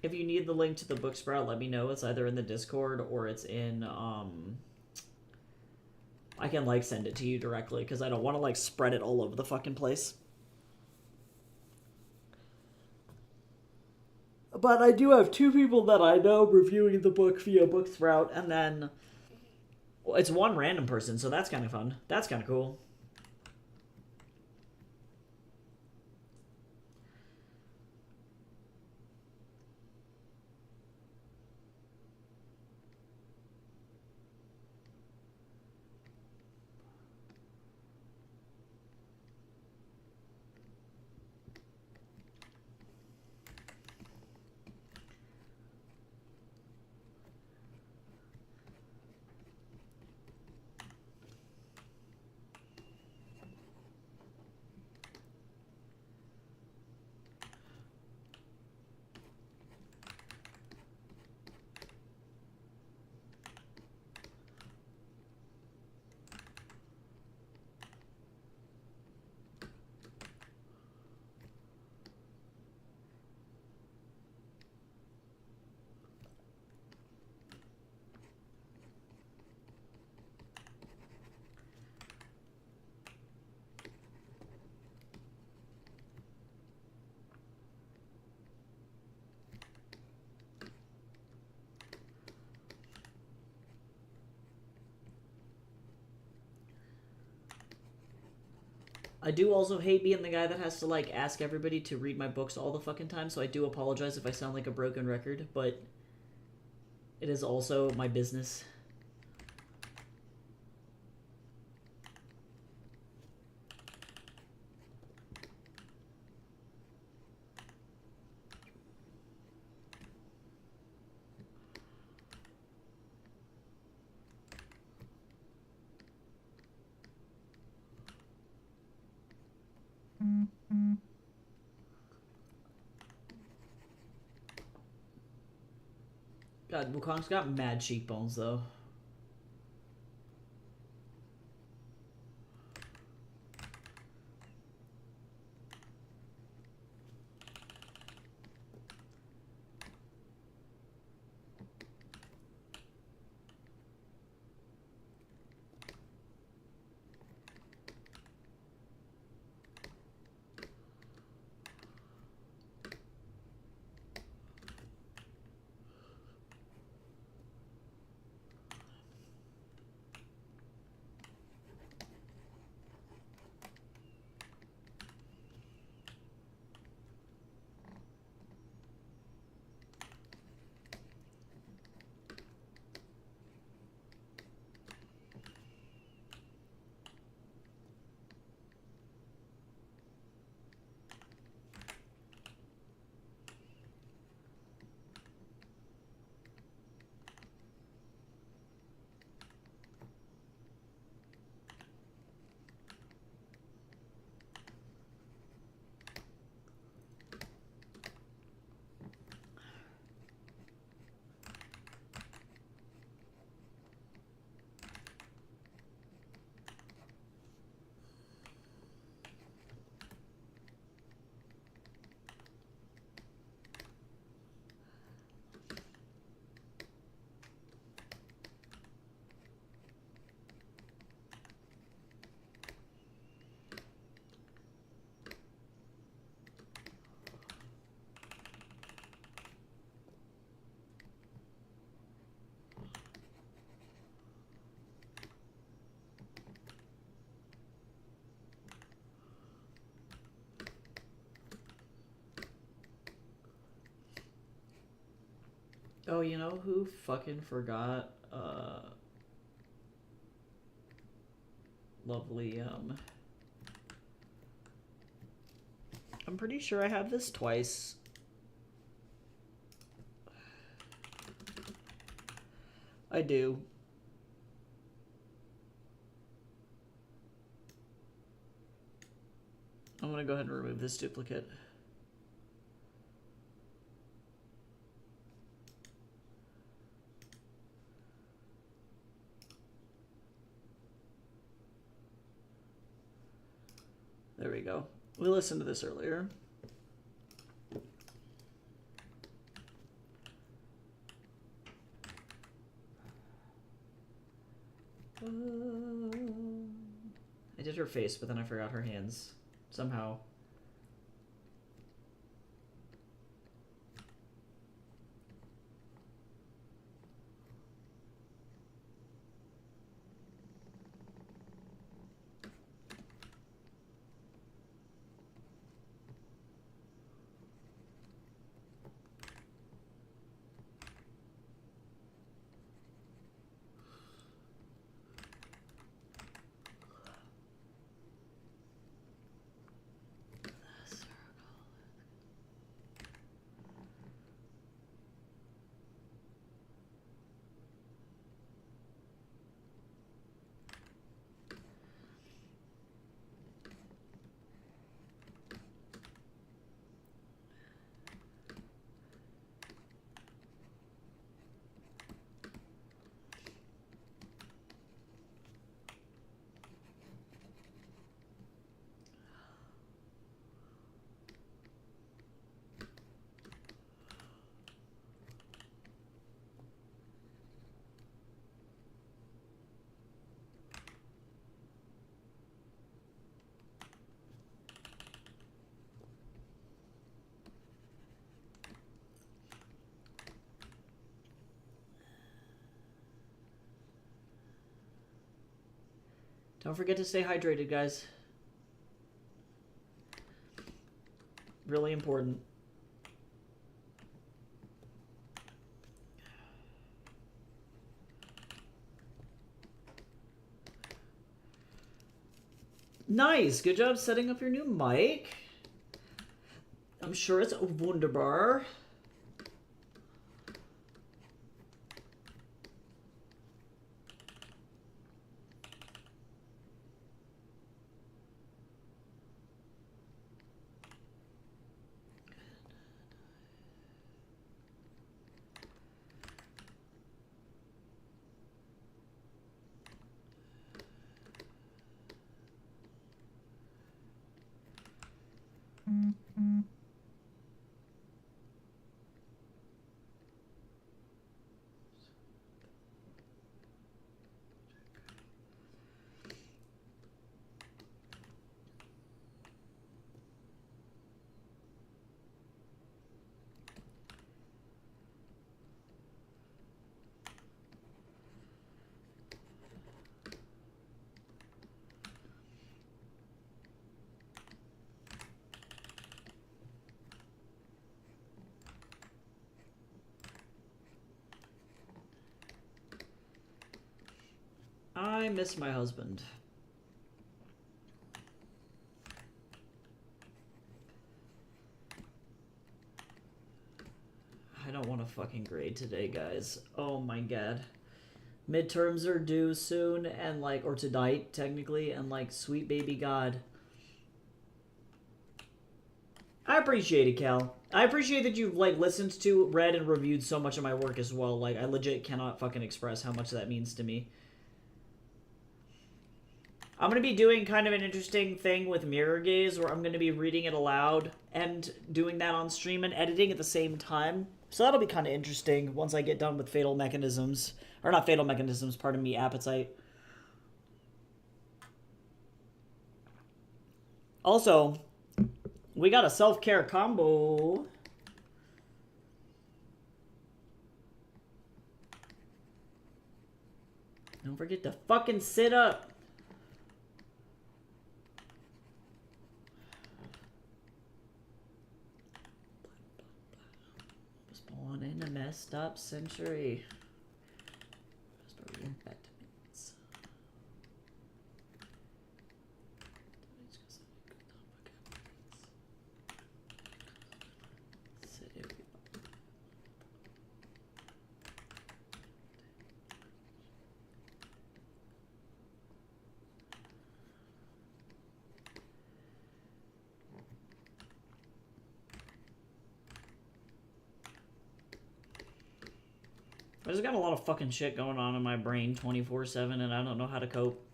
If you need the link to the book sprout, let me know. It's either in the Discord or it's in, I can, like, send it to you directly, because I don't want to, like, spread it all over the fucking place. But I do have 2 people that I know reviewing the book via book sprout, and then well, it's one random person, so that's kind of fun. That's kind of cool. I do also hate being the guy that has to, like, ask everybody to read my books all the fucking time, so I do apologize if I sound like a broken record, but it is also my business. God, Wukong's got mad cheekbones, though. Oh, you know who fucking forgot? Lovely, I'm pretty sure I have this twice. I do. I'm gonna go ahead and remove this duplicate. There we go. We listened to this earlier. I did her face, but then I forgot her hands. Somehow. Don't forget to stay hydrated, guys. Really important. Nice. Good job setting up your new mic. I'm sure it's wunderbar. I miss my husband. I don't want to fucking grade today, guys. Oh my god. Midterms are due soon, and like, or tonight, technically, and like, sweet baby god. I appreciate it, Cal. I appreciate that you've, like, listened to, read, and reviewed so much of my work as well. Like, I legit cannot fucking express how much that means to me. I'm going to be doing kind of an interesting thing with Mirror Gaze, where I'm going to be reading it aloud and doing that on stream and editing at the same time. So that'll be kind of interesting once I get done with Fatal Mechanisms. Or not Fatal Mechanisms, pardon me, Appetite. Also, we got a self-care combo. Don't forget to fucking sit up. Spawn in a mess Stop Century. I just got a lot of fucking shit going on in my brain 24/7 and I don't know how to cope.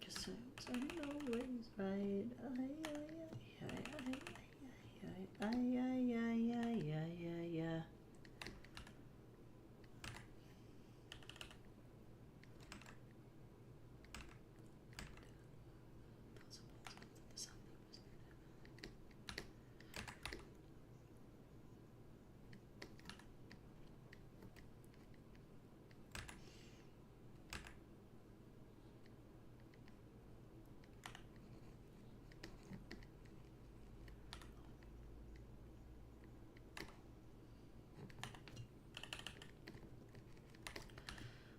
Cause I'm always right.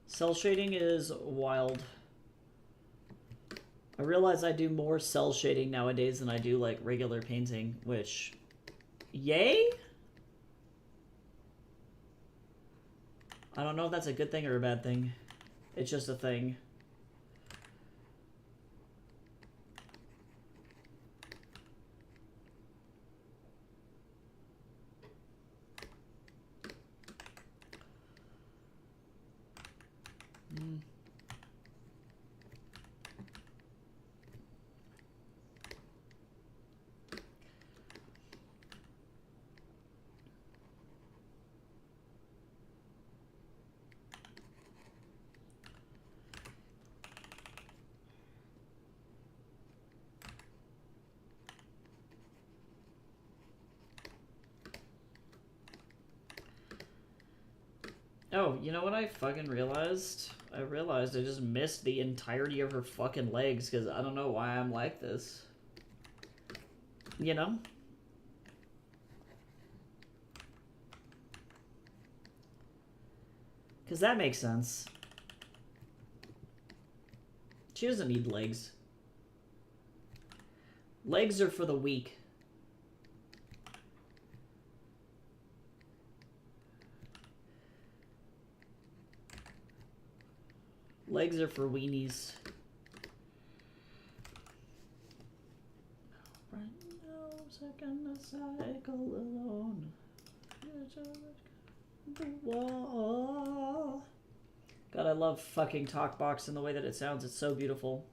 Cell shading is wild. I realize I do more cell shading nowadays than I do like regular painting, which, yay? I don't know if that's a good thing or a bad thing. It's just a thing. Oh, you know what I fucking realized? I realized I just missed the entirety of her fucking legs because I don't know why I'm like this. You know? Because that makes sense. She doesn't need legs. Legs are for the weak. Legs are for weenies. Right now, second the cycle alone. The wall. God, I love fucking Talkbox and the way that it sounds. It's so beautiful.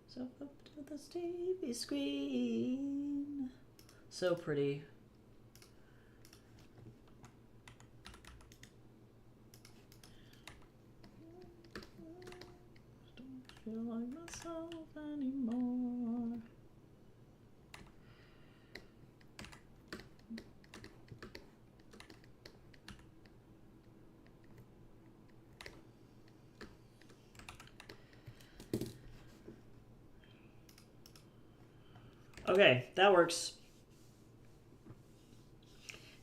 So up to the TV screen. So pretty. Don't feel like myself anymore. Okay, that works.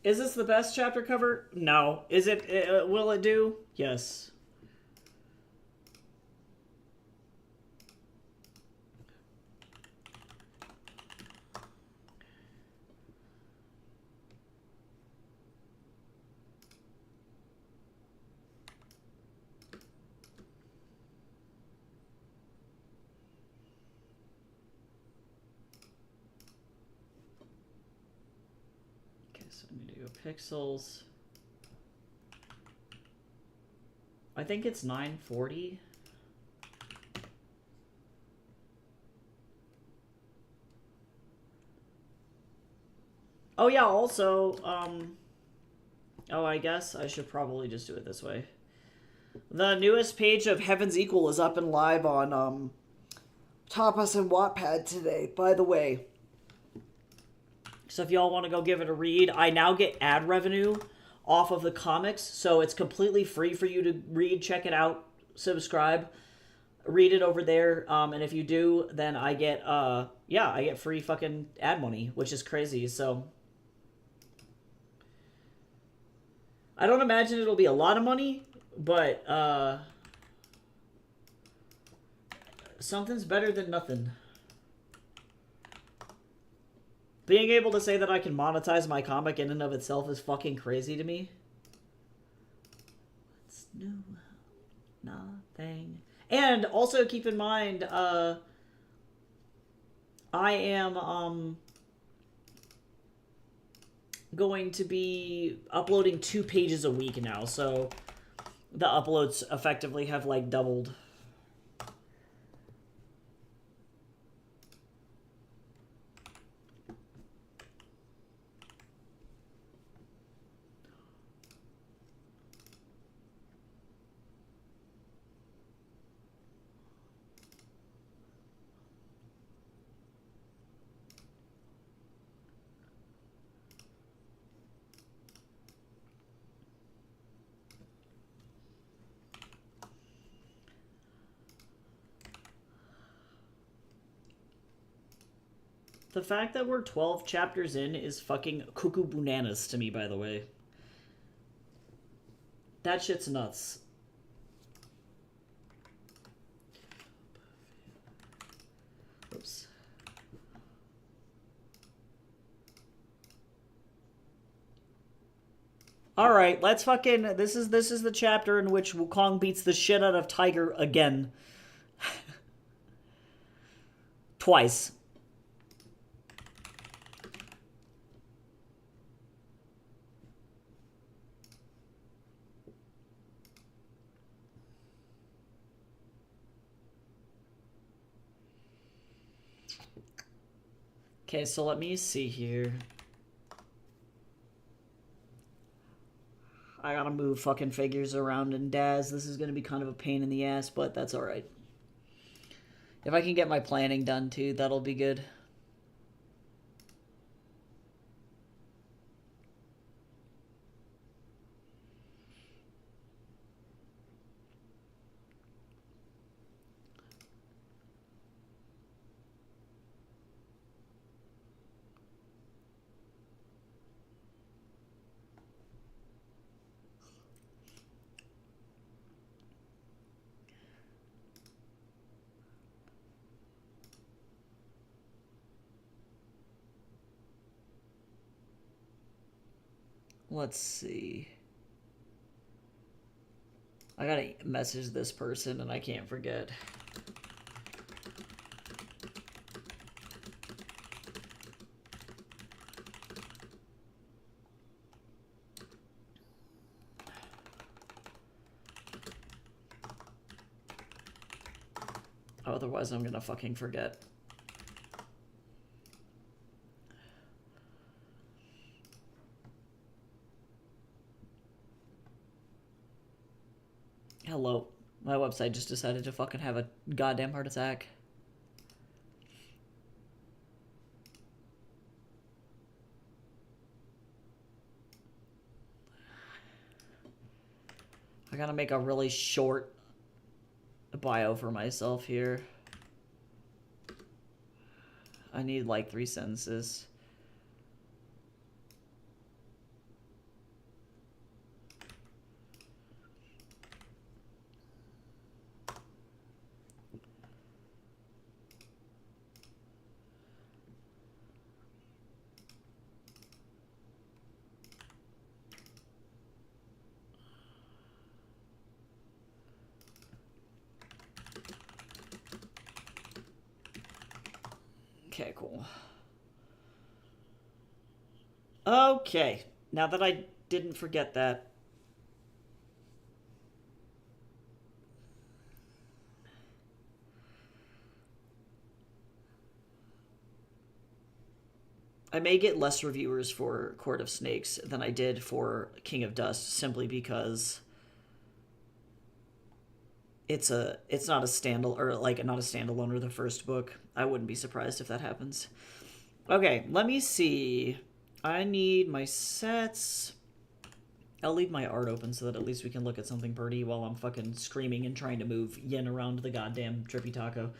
Is this the best chapter cover? No. Is it? Will it do? Yes. So I need to go pixels. I think it's 940. Oh yeah, also, oh, I guess I should probably just do it this way. The newest page of Heaven's Equal is up and live on, Tapas and Wattpad today, by the way. So if y'all want to go give it a read, I now get ad revenue off of the comics, so it's completely free for you to read. Check it out, subscribe, read it over there. And if you do, then I get I get free fucking ad money, which is crazy. So I don't imagine it'll be a lot of money, but something's better than nothing. Being able to say that I can monetize my comic in and of itself is fucking crazy to me. What's new? Nothing. And also keep in mind, I am going to be uploading 2 pages a week now, so the uploads effectively have like doubled. The fact that we're 12 chapters in is fucking cuckoo bananas to me, by the way. That shit's nuts. Oops. Alright, let's fucking... This is the chapter in which Wukong beats the shit out of Tiger again. Twice. Okay, so let me see here. I gotta move fucking figures around in Daz. This is gonna be kind of a pain in the ass, but that's alright. If I can get my planning done too, that'll be good. Let's see. I gotta message this person and I can't forget. Otherwise I'm gonna fucking forget. Hello. My website just decided to fucking have a goddamn heart attack. I gotta make a really short bio for myself here. I need like 3 sentences. Okay, cool. Okay, now that I didn't forget that. I may get less reviewers for Court of Snakes than I did for King of Dust, simply because it's not a standalone, or like not a standalone or the first book. I wouldn't be surprised if that happens. Okay, let me see. I need my sets. I'll leave my art open so that at least we can look at something pretty while I'm fucking screaming and trying to move Yin around the goddamn Trippy Taco.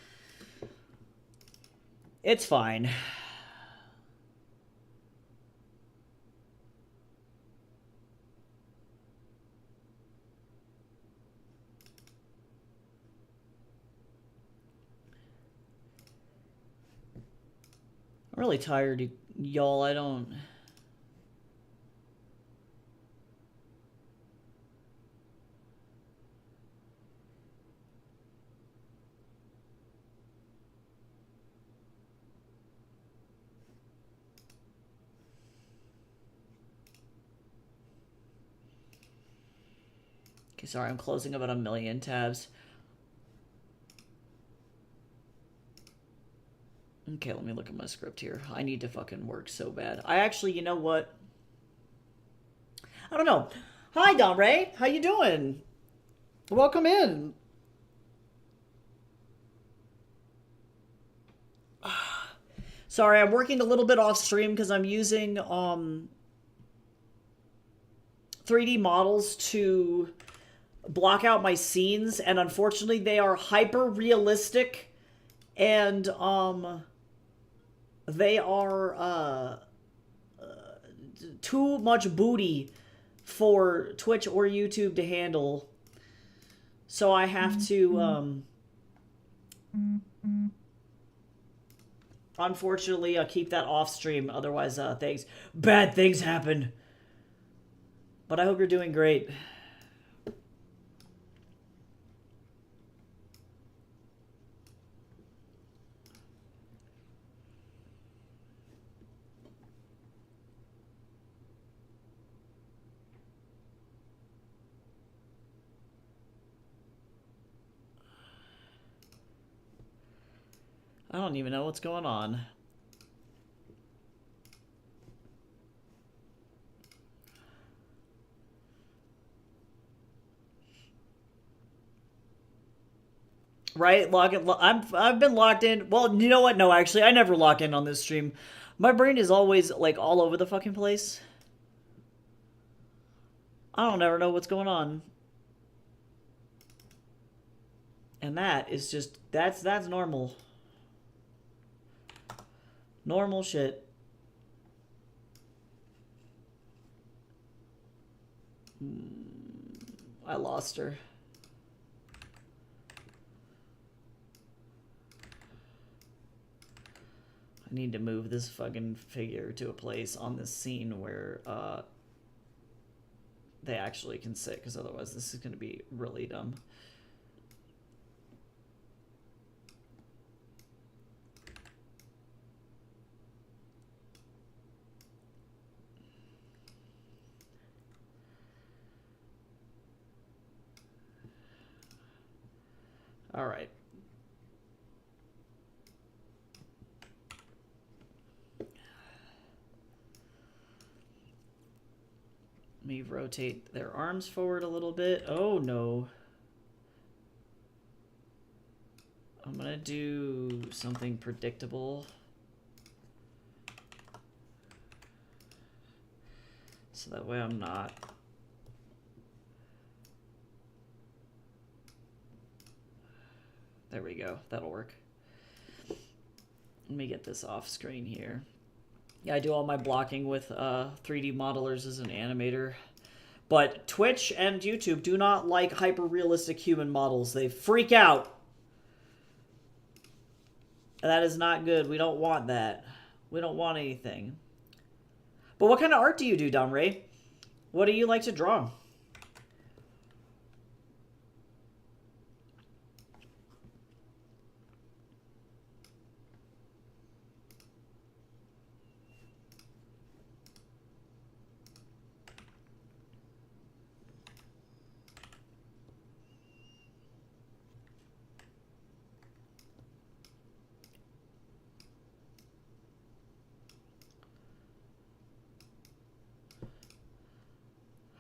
It's fine. I'm really tired, y'all. I don't... Okay, sorry, I'm closing about 1 million tabs. Okay, let me look at my script here. I need to fucking work so bad. I actually, you know what? I don't know. Hi, Don Ray. How you doing? Welcome in. Sorry, I'm working a little bit off stream because I'm using 3D models to block out my scenes, and unfortunately they are hyper realistic, and they are too much booty for Twitch or YouTube to handle. So I have to unfortunately keep that off stream, otherwise bad things happen. But I hope you're doing great. I don't even know what's going on. Right? I've been locked in. Well, you know what? No, actually, I never lock in on this stream. My brain is always like all over the fucking place. I don't ever know what's going on. And that is just that's normal. Normal shit. I lost her. I need to move this fucking figure to a place on this scene where they actually can sit, because otherwise this is going to be really dumb. All right. Let me rotate their arms forward a little bit. Oh, no. I'm gonna do something predictable. So that way I'm not... There we go. That'll work. Let me get this off screen here. Yeah, I do all my blocking with 3D modelers as an animator. But Twitch and YouTube do not like hyper-realistic human models. They freak out. That is not good. We don't want that. We don't want anything. But what kind of art do you do, Dom Ray? What do you like to draw?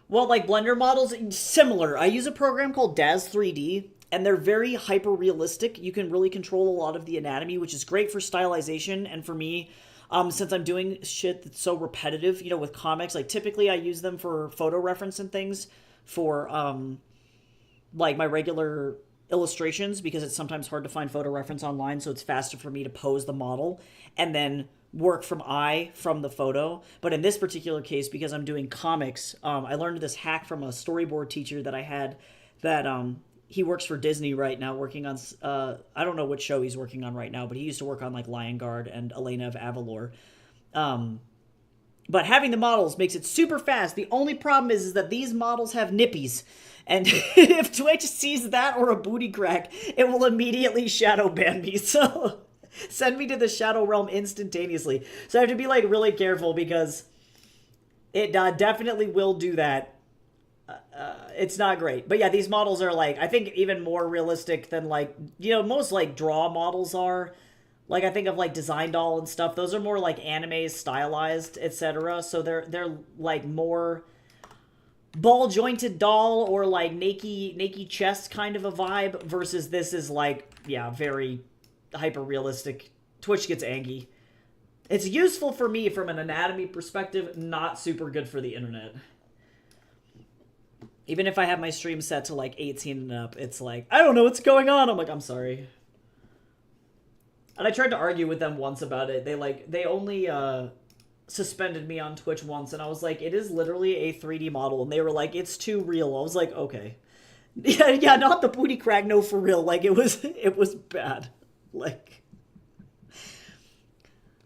Well, like Blender models, similar. I use a program called Daz 3D, and they're very hyper-realistic. You can really control a lot of the anatomy, which is great for stylization, and for me, Since I'm doing shit that's so repetitive, with comics, like typically I use them for photo reference and things for like my regular illustrations, because it's sometimes hard to find photo reference online, so it's faster for me to pose the model and then work from the photo. But in this particular case, because I'm doing comics, I learned this hack from a storyboard teacher that I had, that he works for Disney right now, working on I don't know what show he's working on right now, but he used to work on like Lion Guard and Elena of Avalor. But having the models makes it super fast. The only problem is that these models have nippies. And if Twitch sees that or a booty crack, it will immediately shadow ban me. So send me to the Shadow Realm instantaneously. So I have to be like really careful, because it definitely will do that. It's not great. But yeah, these models are like, I think even more realistic than like, most like draw models are. Like I think of like Design Doll and stuff. Those are more like anime stylized, etc. So they're like more ball jointed doll or like naked chest kind of a vibe, versus this is like, yeah, very hyper realistic. Twitch gets angry. It's useful for me from an anatomy perspective, not super good for the internet. Even if I have my stream set to like 18 and up, it's like, I don't know what's going on. I'm like, I'm sorry. And I tried to argue with them once about it. They only suspended me on Twitch once, and I was like, it is literally a 3D model, and they were like, it's too real. I was like, okay. Yeah, not the booty crack, no, for real. Like, it was bad. Like,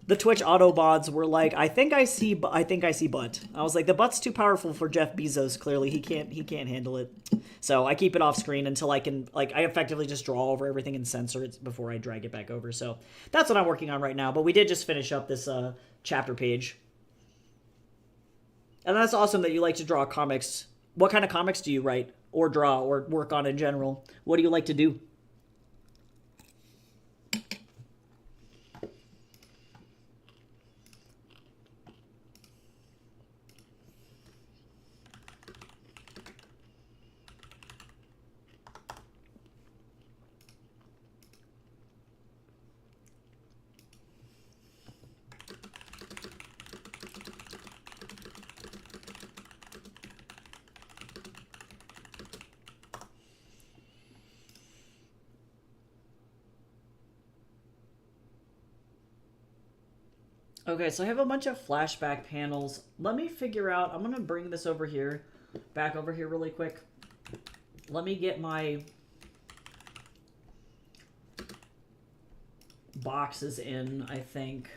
the Twitch Autobots were like, I think I see butt. I was like, the butt's too powerful for Jeff Bezos, clearly. He can't handle it. So I keep it off screen until I can, like, I effectively just draw over everything and censor it before I drag it back over. So that's what I'm working on right now. But we did just finish up this chapter page. And that's awesome that you like to draw comics. What kind of comics do you write or draw or work on in general? What do you like to do? Okay, so I have a bunch of flashback panels. Let me figure out, I'm going to bring this over here, back over here really quick. Let me get my boxes in, I think.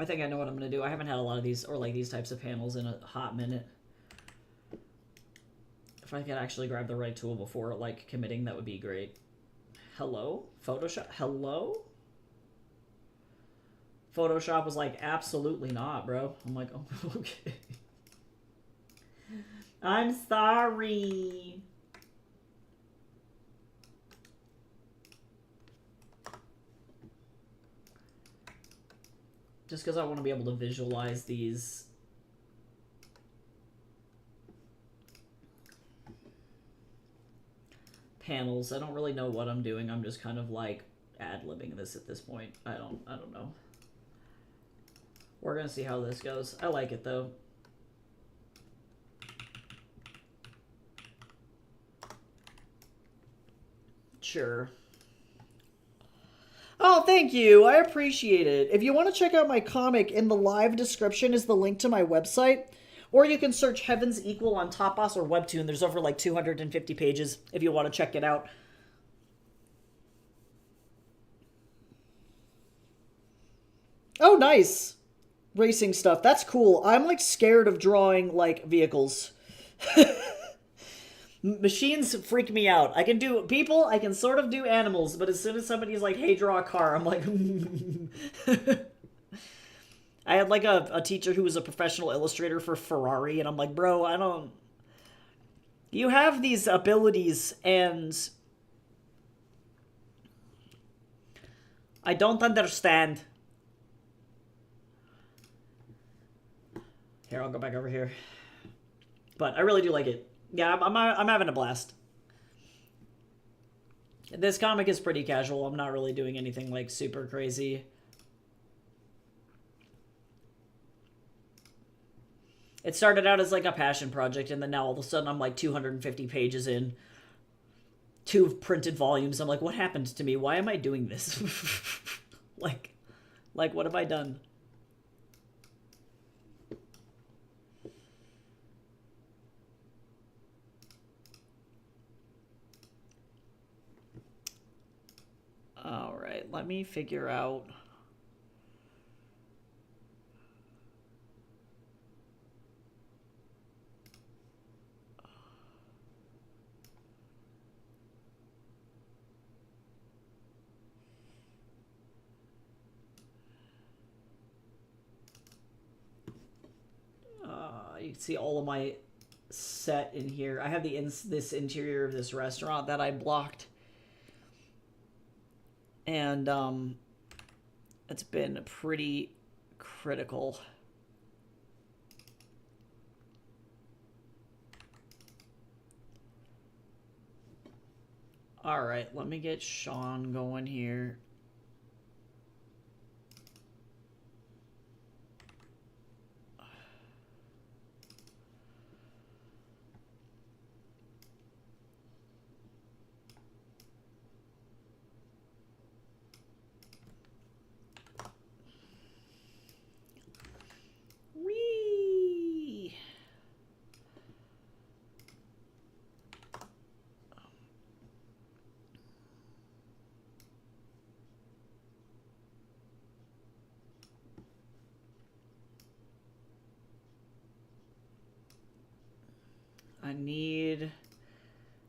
I think I know what I'm going to do. I haven't had a lot of these, or like these types of panels, in a hot minute. If I could actually grab the right tool before, like, committing, that would be great. Hello? Photoshop? Hello? Photoshop was like, absolutely not, bro. I'm like, oh, okay. I'm sorry. Just because I want to be able to visualize these. Panels. I don't really know what I'm doing. I'm just kind of like ad-libbing this at this point. I don't know. We're gonna see how this goes. I like it though. Sure. Oh, thank you. I appreciate it. If you want to check out my comic, in the live description is the link to my website. Or you can search Heaven's Equal on Tapas or Webtoon. There's over like 250 pages if you want to check it out. Oh, nice. Racing stuff. That's cool. I'm like scared of drawing like vehicles. Machines freak me out. I can do people, I can sort of do animals, but as soon as somebody's like, hey, draw a car, I'm like, I had like a teacher who was a professional illustrator for Ferrari, and I'm like, bro, I don't... You have these abilities, and... I don't understand. Here, I'll go back over here. But I really do like it. Yeah, I'm having a blast. This comic is pretty casual. I'm not really doing anything like super crazy. It started out as like a passion project, and then now all of a sudden I'm like 250 pages in. 2 printed volumes. I'm like, what happened to me? Why am I doing this? like, what have I done? All right, let me figure out. You can see all of my set in here. I have this interior of this restaurant that I blocked. And it's been pretty critical. All right, let me get Sean going here. Whee! I need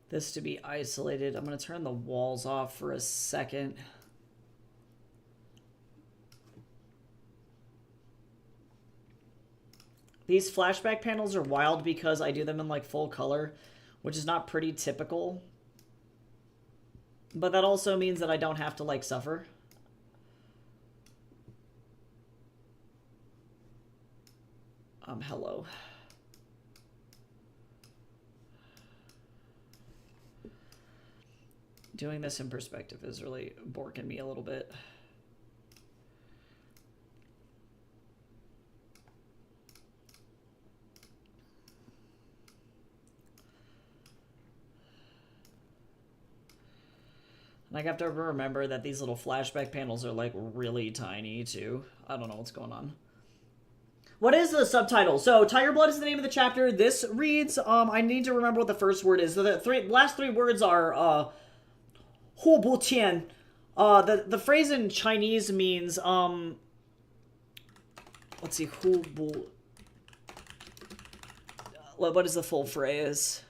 this to be isolated. I'm going to turn the walls off for a second. These flashback panels are wild because I do them in like full color, which is not pretty typical. But that also means that I don't have to like suffer. Hello. Doing this in perspective is really borking me a little bit. And I have to remember that these little flashback panels are like really tiny too. I don't know what's going on. What is the subtitle? So, Tiger Blood is the name of the chapter. This reads, I need to remember what the first word is. So the last 3 words are, Hu Bu Tian. The phrase in Chinese means, let's see, Hu Bu. What is the full phrase?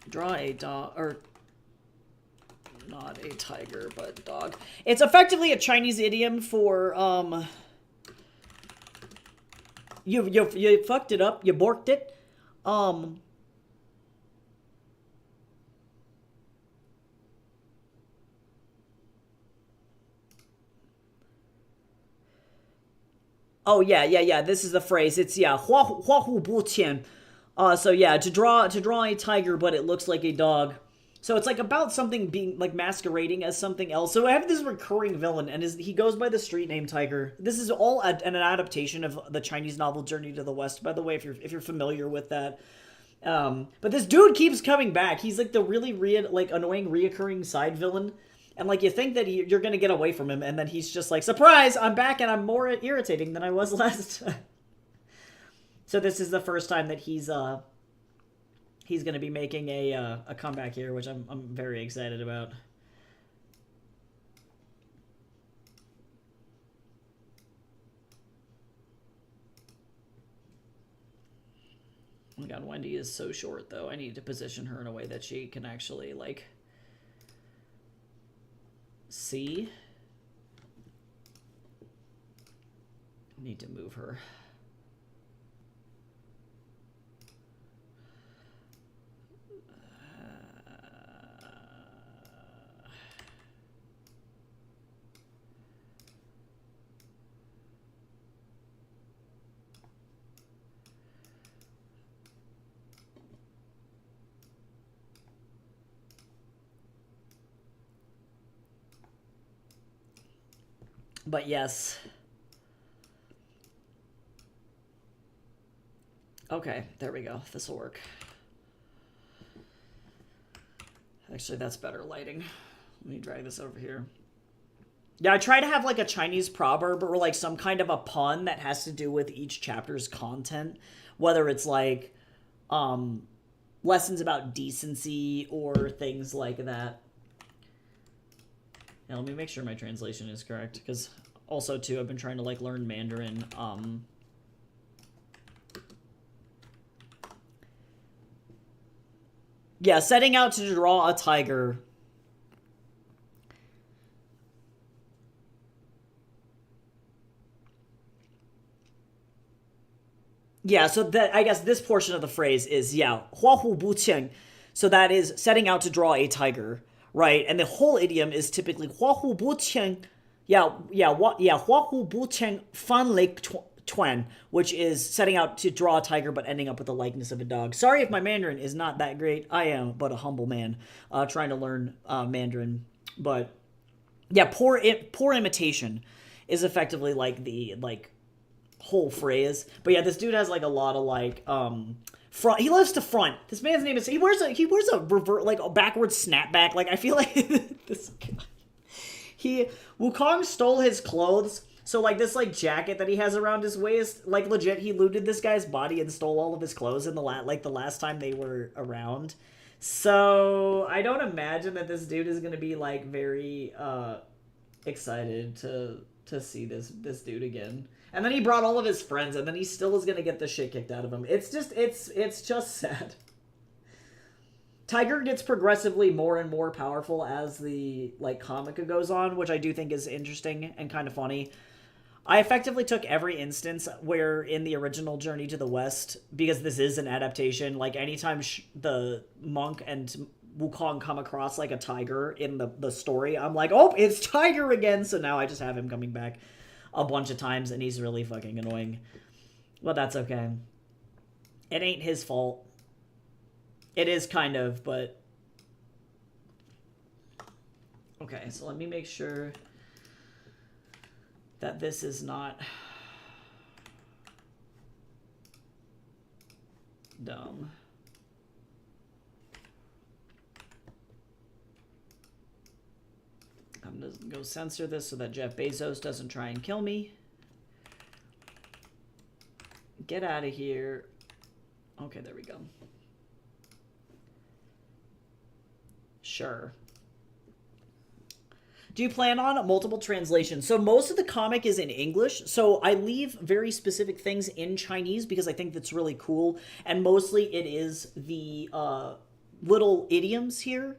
Draw a dog, or not a tiger, but dog. It's effectively a Chinese idiom for, you fucked it up, you borked it. Oh, yeah. This is the phrase. It's, yeah, hua hu bu tian. So yeah, to draw a tiger, but it looks like a dog. So it's like about something being like masquerading as something else. So I have this recurring villain, and he goes by the street name Tiger. This is all an adaptation of the Chinese novel Journey to the West, by the way, if you're familiar with that. But this dude keeps coming back. He's like the really annoying reoccurring side villain. And like you think that you're gonna get away from him, and then he's just like, surprise, I'm back and I'm more irritating than I was last. So this is the first time that he's gonna be making a comeback here, which I'm very excited about. Oh my god, Wendy is so short though. I need to position her in a way that she can actually like see. I need to move her. But yes. Okay, there we go. This will work. Actually, that's better lighting. Let me drag this over here. Yeah, I try to have like a Chinese proverb or like some kind of a pun that has to do with each chapter's content. Whether it's like lessons about decency or things like that. Now, let me make sure my translation is correct, because also too, I've been trying to like learn Mandarin. Yeah, setting out to draw a tiger. Yeah, so that, I guess this portion of the phrase is, yeah, 花虎不欠. So that is setting out to draw a tiger, right? And the whole idiom is typically 花虎不欠. Yeah, 花虎不欠翻lake Twen, which is setting out to draw a tiger but ending up with the likeness of a dog. Sorry if my Mandarin is not that great. I am but a humble man trying to learn Mandarin. But yeah, poor imitation is effectively like the whole phrase. But yeah, this dude has like a lot of like front. He loves to front. This man's name is he wears a revert like a backwards snapback. Like I feel like this guy, Wukong stole his clothes. So like this like jacket that he has around his waist, like legit he looted this guy's body and stole all of his clothes in the last time they were around. So I don't imagine that this dude is gonna be like very excited to see this dude again. And then he brought all of his friends, and then he still is gonna get the shit kicked out of him. It's just sad. Tiger gets progressively more and more powerful as the like comic goes on, which I do think is interesting and kind of funny. I effectively took every instance where in the original Journey to the West, because this is an adaptation, like anytime the monk and Wukong come across like a tiger in the story, I'm like, oh, it's Tiger again. So now I just have him coming back a bunch of times, and he's really fucking annoying. But that's okay. It ain't his fault. It is kind of, but... Okay, so let me make sure that this is not dumb. I'm going to go censor this so that Jeff Bezos doesn't try and kill me. Get out of here. Okay, there we go. Sure. Do you plan on multiple translations? So most of the comic is in English, so I leave very specific things in Chinese because I think that's really cool, and mostly it is the little idioms here,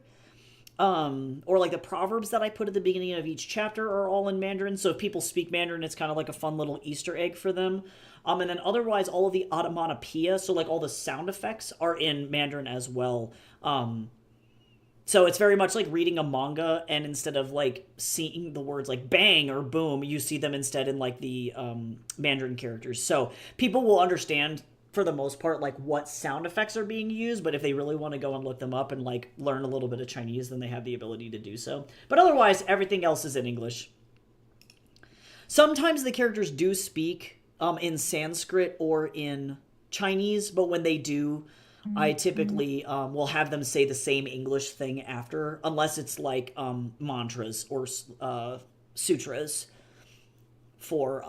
or like the proverbs that I put at the beginning of each chapter are all in Mandarin, so if people speak Mandarin, it's kind of like a fun little Easter egg for them. And then otherwise, all of the onomatopoeia, so like all the sound effects, are in Mandarin as well. So it's very much like reading a manga, and instead of like seeing the words like bang or boom, you see them instead in like the Mandarin characters. So people will understand for the most part like what sound effects are being used, but if they really want to go and look them up and like learn a little bit of Chinese, then they have the ability to do so. But otherwise, everything else is in English. Sometimes the characters do speak in Sanskrit or in Chinese, but when they do, I typically will have them say the same English thing after, unless it's like mantras or sutras for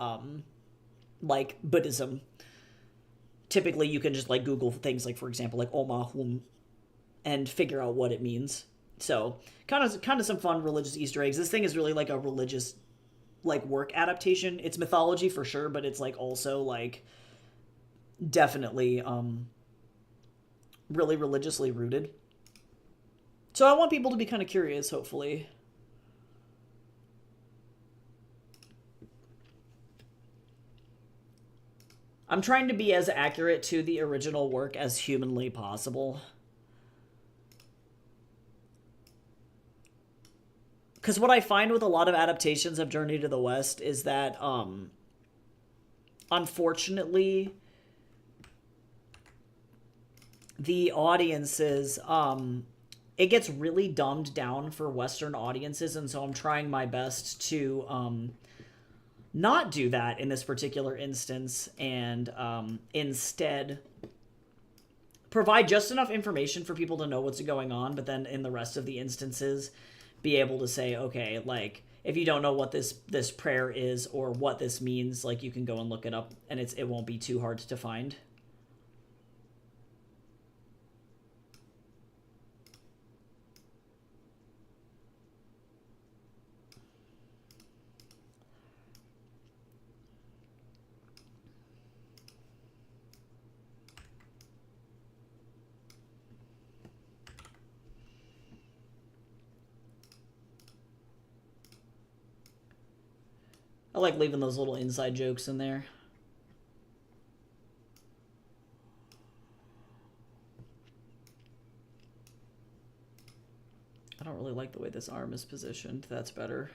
like Buddhism. Typically, you can just like Google things like, for example, like Om Hum, and figure out what it means. So kind of some fun religious Easter eggs. This thing is really like a religious like work adaptation. It's mythology for sure, but it's like also like definitely really religiously rooted. So I want people to be kind of curious, hopefully. I'm trying to be as accurate to the original work as humanly possible. Because what I find with a lot of adaptations of Journey to the West is that, unfortunately, the audiences, it gets really dumbed down for Western audiences, and so I'm trying my best to not do that in this particular instance and instead provide just enough information for people to know what's going on, but then in the rest of the instances be able to say, okay, like, if you don't know what this prayer is or what this means, like, you can go and look it up, and it won't be too hard to find. I like leaving those little inside jokes in there. I don't really like the way this arm is positioned. That's better.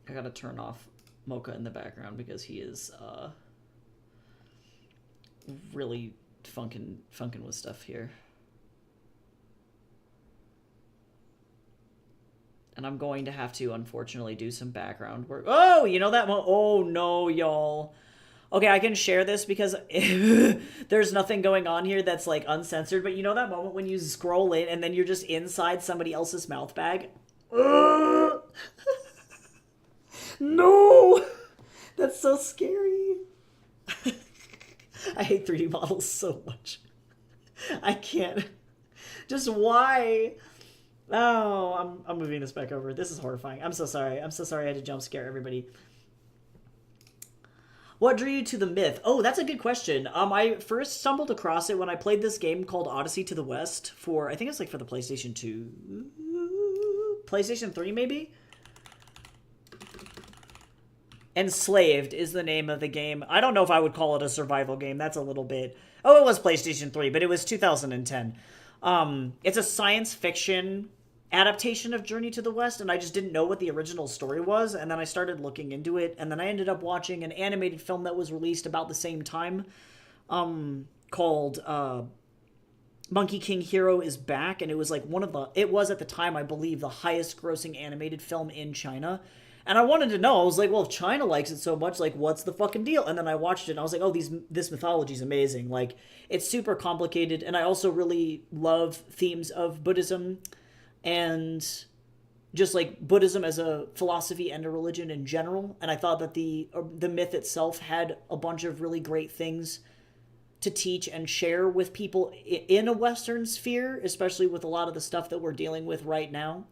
I gotta turn off Mocha in the background because he is really funkin' with stuff here. And I'm going to have to, unfortunately, do some background work. Oh, you know that one? Oh, no, y'all. Okay, I can share this because there's nothing going on here that's, like, uncensored. But you know that moment when you scroll in and then you're just inside somebody else's mouth bag? No! That's so scary. I hate 3D models so much. I can't. Just why? Oh, I'm moving this back over. This is horrifying. I'm so sorry. I'm so sorry I had to jump scare everybody. What drew you to the myth? Oh, that's a good question. I first stumbled across it when I played this game called Odyssey to the West for, I think it's like for the PlayStation 2, PlayStation 3 maybe? Enslaved is the name of the game. I don't know if I would call it a survival game. That's a little bit... Oh, it was PlayStation 3, but it was 2010. It's a science fiction adaptation of Journey to the West, and I just didn't know what the original story was, and then I started looking into it, and then I ended up watching an animated film that was released about the same time, called Monkey King Hero is Back, and it was like it was at the time, I believe, the highest grossing animated film in China. And I wanted to know, I was like, well, if China likes it so much, like, what's the fucking deal? And then I watched it, and I was like, oh, this mythology is amazing. Like, it's super complicated, and I also really love themes of Buddhism and just, like, Buddhism as a philosophy and a religion in general. And I thought that the myth itself had a bunch of really great things to teach and share with people in a Western sphere, especially with a lot of the stuff that we're dealing with right now.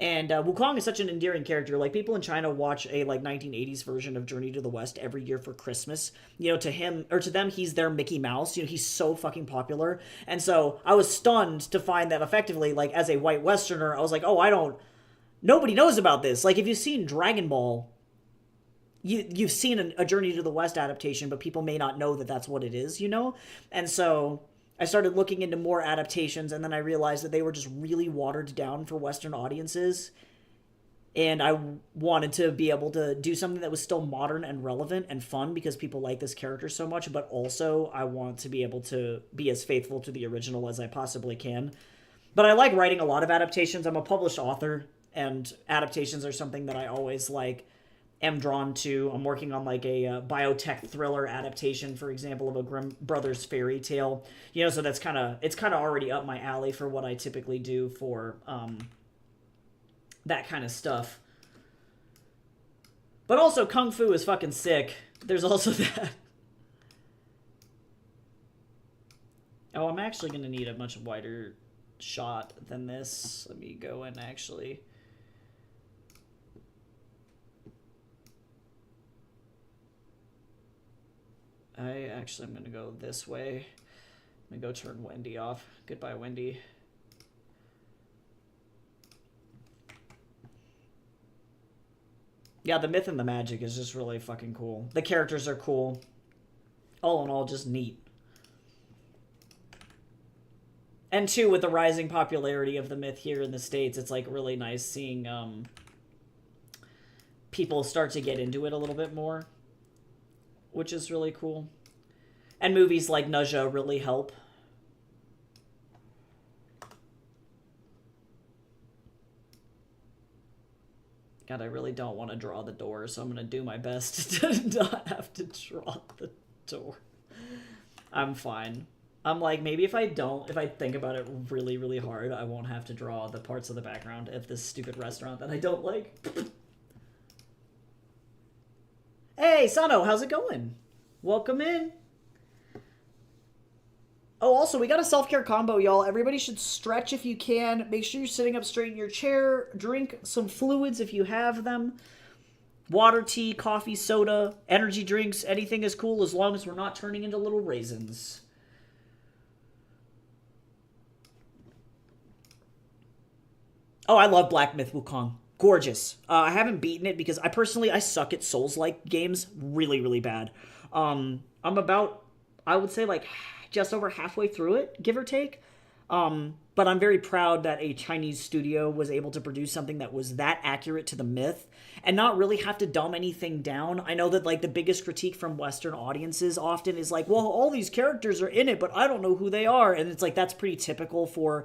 And Wukong is such an endearing character. Like, people in China watch a, like, 1980s version of Journey to the West every year for Christmas. You know, to them, he's their Mickey Mouse. You know, he's so fucking popular. And so I was stunned to find that effectively, like, as a white Westerner, I was like, oh, nobody knows about this. Like, if you've seen Dragon Ball, you've seen a Journey to the West adaptation, but people may not know that that's what it is, you know? And so I started looking into more adaptations, and then I realized that they were just really watered down for Western audiences. And I wanted to be able to do something that was still modern and relevant and fun because people like this character so much, but also I want to be able to be as faithful to the original as I possibly can. But I like writing a lot of adaptations. I'm a published author, and adaptations are something that I always, like, am drawn to. I'm working on, like, a biotech thriller adaptation, for example, of a Grimm Brothers fairy tale. You know, so it's kind of already up my alley for what I typically do for that kind of stuff. But also, Kung Fu is fucking sick. There's also that. Oh, I'm actually going to need a much wider shot than this. Let me go and actually... I'm going to go this way. I'm going to go turn Wendy off. Goodbye, Wendy. Yeah, the myth and the magic is just really fucking cool. The characters are cool. All in all, just neat. And two, with the rising popularity of the myth here in the States, it's, like, really nice seeing people start to get into it a little bit more, which is really cool. And movies like Naja really help. God, I really don't want to draw the door, so I'm going to do my best to not have to draw the door. I'm fine. I'm like, maybe if I think about it really, really hard, I won't have to draw the parts of the background of this stupid restaurant that I don't like. Hey, Sano, how's it going? Welcome in. Oh, also, we got a self-care combo, y'all. Everybody should stretch if you can. Make sure you're sitting up straight in your chair. Drink some fluids if you have them. Water, tea, coffee, soda, energy drinks, anything is cool as long as we're not turning into little raisins. Oh, I love Black Myth Wukong. Gorgeous. I haven't beaten it because I suck at Souls-like games really, really bad. I'm about, I would say, like, just over halfway through it, give or take. But I'm very proud that a Chinese studio was able to produce something that was that accurate to the myth and not really have to dumb anything down. I know that, like, the biggest critique from Western audiences often is like, well, all these characters are in it, but I don't know who they are. And it's like, that's pretty typical for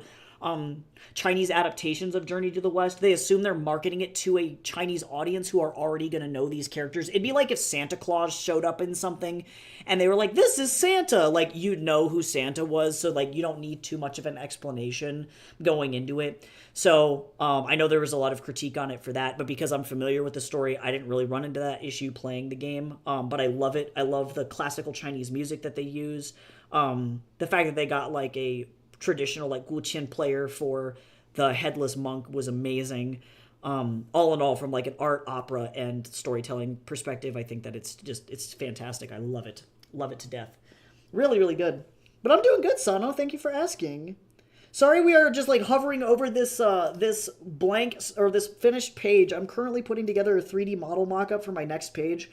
Chinese adaptations of Journey to the West. They assume they're marketing it to a Chinese audience who are already going to know these characters. It'd be like if Santa Claus showed up in something and they were like, this is Santa. Like, you'd know who Santa was, so, like, you don't need too much of an explanation going into it. So, I know there was a lot of critique on it for that, but because I'm familiar with the story, I didn't really run into that issue playing the game. But I love it. I love the classical Chinese music that they use. The fact that they got, like, a traditional, like, Guqian player for the Headless Monk was amazing. All in all, from, like, an art, opera, and storytelling perspective, I think that it's fantastic. I love it. Love it to death. Really, really good. But I'm doing good, Sano. Thank you for asking. Sorry we are just, like, hovering over this this blank, or this finished page. I'm currently putting together a 3D model mock-up for my next page.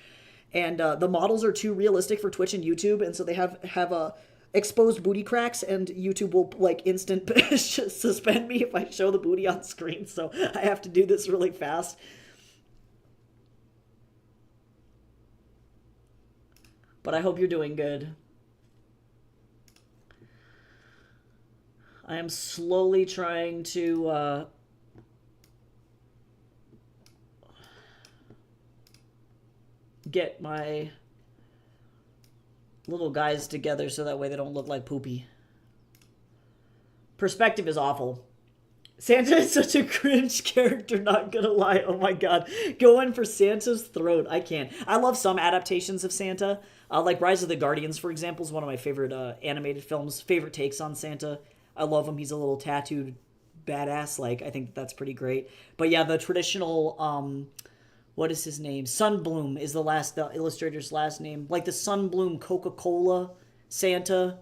And the models are too realistic for Twitch and YouTube, and so they have a exposed booty cracks, and YouTube will, like, instant suspend me if I show the booty on screen, so I have to do this really fast. But I hope you're doing good. I am slowly trying to get my little guys together so that way they don't look like poopy. Perspective is awful. Santa is such a cringe character, not gonna lie. Oh my god. Going for Santa's throat. I can't. I love some adaptations of Santa. Like Rise of the Guardians, for example, is one of my favorite animated films. Favorite takes on Santa. I love him. He's a little tattooed badass. Like, I think that's pretty great. But yeah, the traditional... what is his name? Sunbloom is the illustrator's last name. Like the Sunbloom Coca-Cola Santa.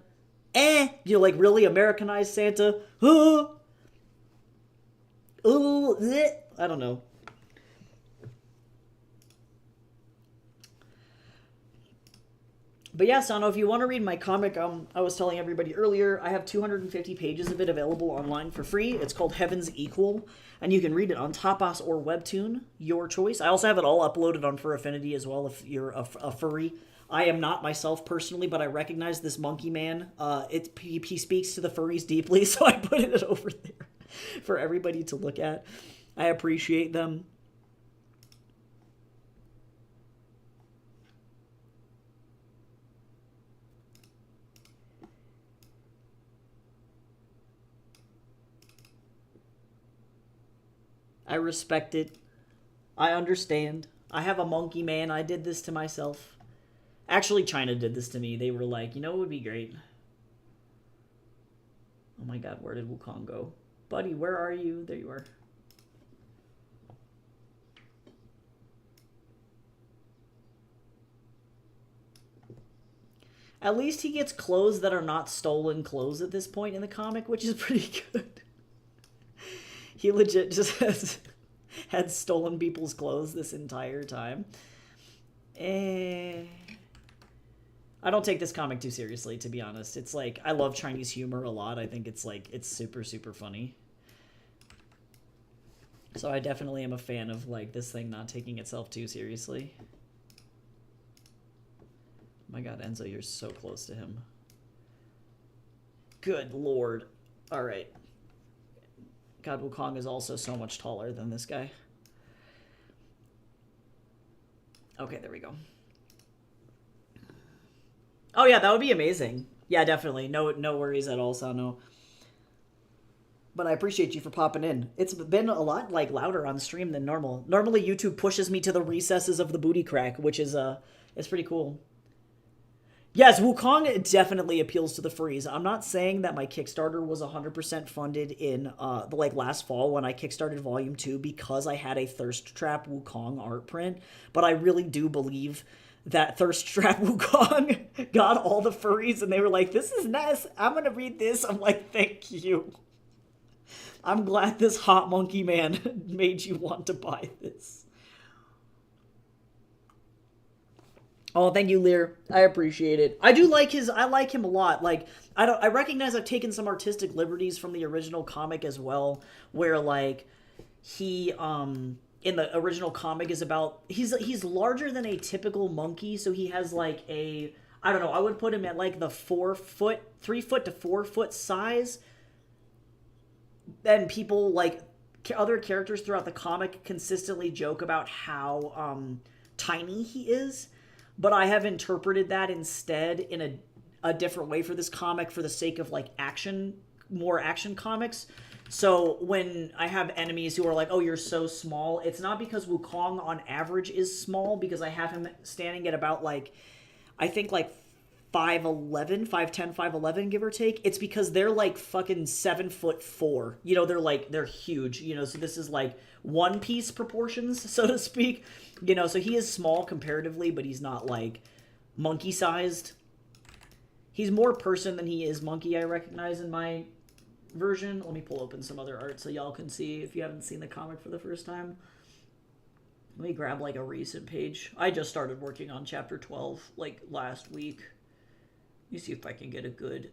You know, like really Americanized Santa. I don't know. But yeah, Sano, if you want to read my comic, I was telling everybody earlier, I have 250 pages of it available online for free. It's called Heaven's Equal, and you can read it on Tapas or Webtoon, your choice. I also have it all uploaded on Fur Affinity as well if you're a furry. I am not myself personally, but I recognize this monkey man. He speaks to the furries deeply, so I put it over there for everybody to look at. I appreciate them. I respect it. I understand. I have a monkey man. I did this to myself. Actually, China did this to me. They were like, you know what would be great? Oh my god, where did Wukong go? Buddy, where are you? There you are. At least he gets clothes that are not stolen clothes at this point in the comic, which is pretty good. He legit just had stolen people's clothes this entire time. I don't take this comic too seriously, to be honest. It's like, I love Chinese humor a lot. I think it's like, it's super, super funny. So I definitely am a fan of, like, this thing not taking itself too seriously. Oh my god, Enzo, you're so close to him. Good lord. Alright. God, Wukong is also so much taller than this guy. Okay, there we go. Oh yeah, that would be amazing. Yeah, definitely. No worries at all, Sano. But I appreciate you for popping in. It's been a lot like louder on stream than normal. Normally YouTube pushes me to the recesses of the booty crack, which is it's pretty cool. Yes, Wukong definitely appeals to the furries. I'm not saying that my Kickstarter was 100% funded in the like last fall when I kickstarted Volume 2 because I had a Thirst Trap Wukong art print, but I really do believe that Thirst Trap Wukong got all the furries and they were like, "This is nice. I'm going to read this." I'm like, "Thank you. I'm glad this hot monkey man made you want to buy this." Oh, thank you, Lear. I appreciate it. I like him a lot. Like, I recognize I've taken some artistic liberties from the original comic as well, where like he in the original comic is about he's larger than a typical monkey, so he has like a, I don't know, I would put him at like the 3 foot to 4 foot size. And people like other characters throughout the comic consistently joke about how tiny he is, but I have interpreted that instead in a different way for this comic for the sake of like more action comics. So when I have enemies who are like, "Oh, you're so small," it's not because Wukong on average is small, because I have him standing at about like, I think like 5'11", 5'10", 5'11", give or take. It's because they're like fucking 7'4". You know, they're huge. You know, so this is like One Piece proportions, so to speak. You know, so he is small comparatively, but he's not like monkey sized. He's more person than he is monkey, I recognize in my version. Let me pull open some other art so y'all can see if you haven't seen the comic for the first time. Let me grab like a recent page. I just started working on chapter 12 like last week. Let me see if I can get a good...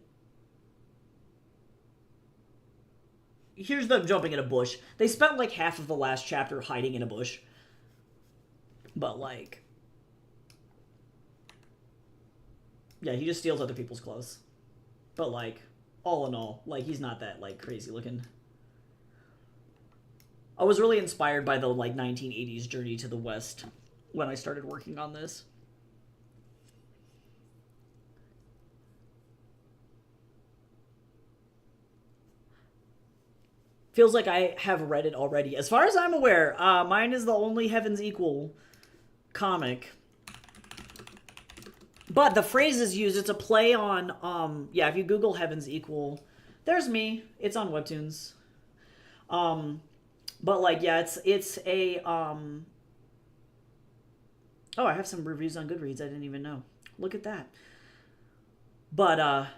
Here's them jumping in a bush. They spent like half of the last chapter hiding in a bush. But like... yeah, he just steals other people's clothes. But like, all in all, like he's not that like crazy looking. I was really inspired by the like 1980s Journey to the West when I started working on this. Feels like I have read it already. As far as I'm aware, mine is the only Heaven's Equal comic. But the phrase is used, it's a play on, yeah, if you Google Heaven's Equal, there's me. It's on Webtoons. But like, yeah, it's a, oh, I have some reviews on Goodreads I didn't even know. Look at that. But,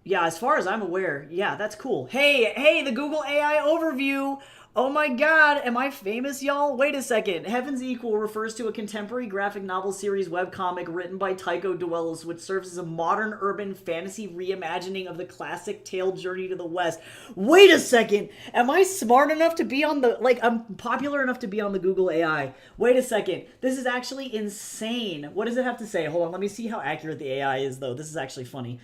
yeah, as far as I'm aware, yeah, that's cool. Hey, the Google AI overview. Oh my god, am I famous, y'all? Wait a second. Heaven's Equal refers to a contemporary graphic novel series webcomic written by Tycho Dwellis, which serves as a modern urban fantasy reimagining of the classic tale Journey to the West. Wait a second. Am I smart enough to be on the, like, I'm popular enough to be on the Google AI. Wait a second. This is actually insane. What does it have to say? Hold on, let me see how accurate the AI is, though. This is actually funny.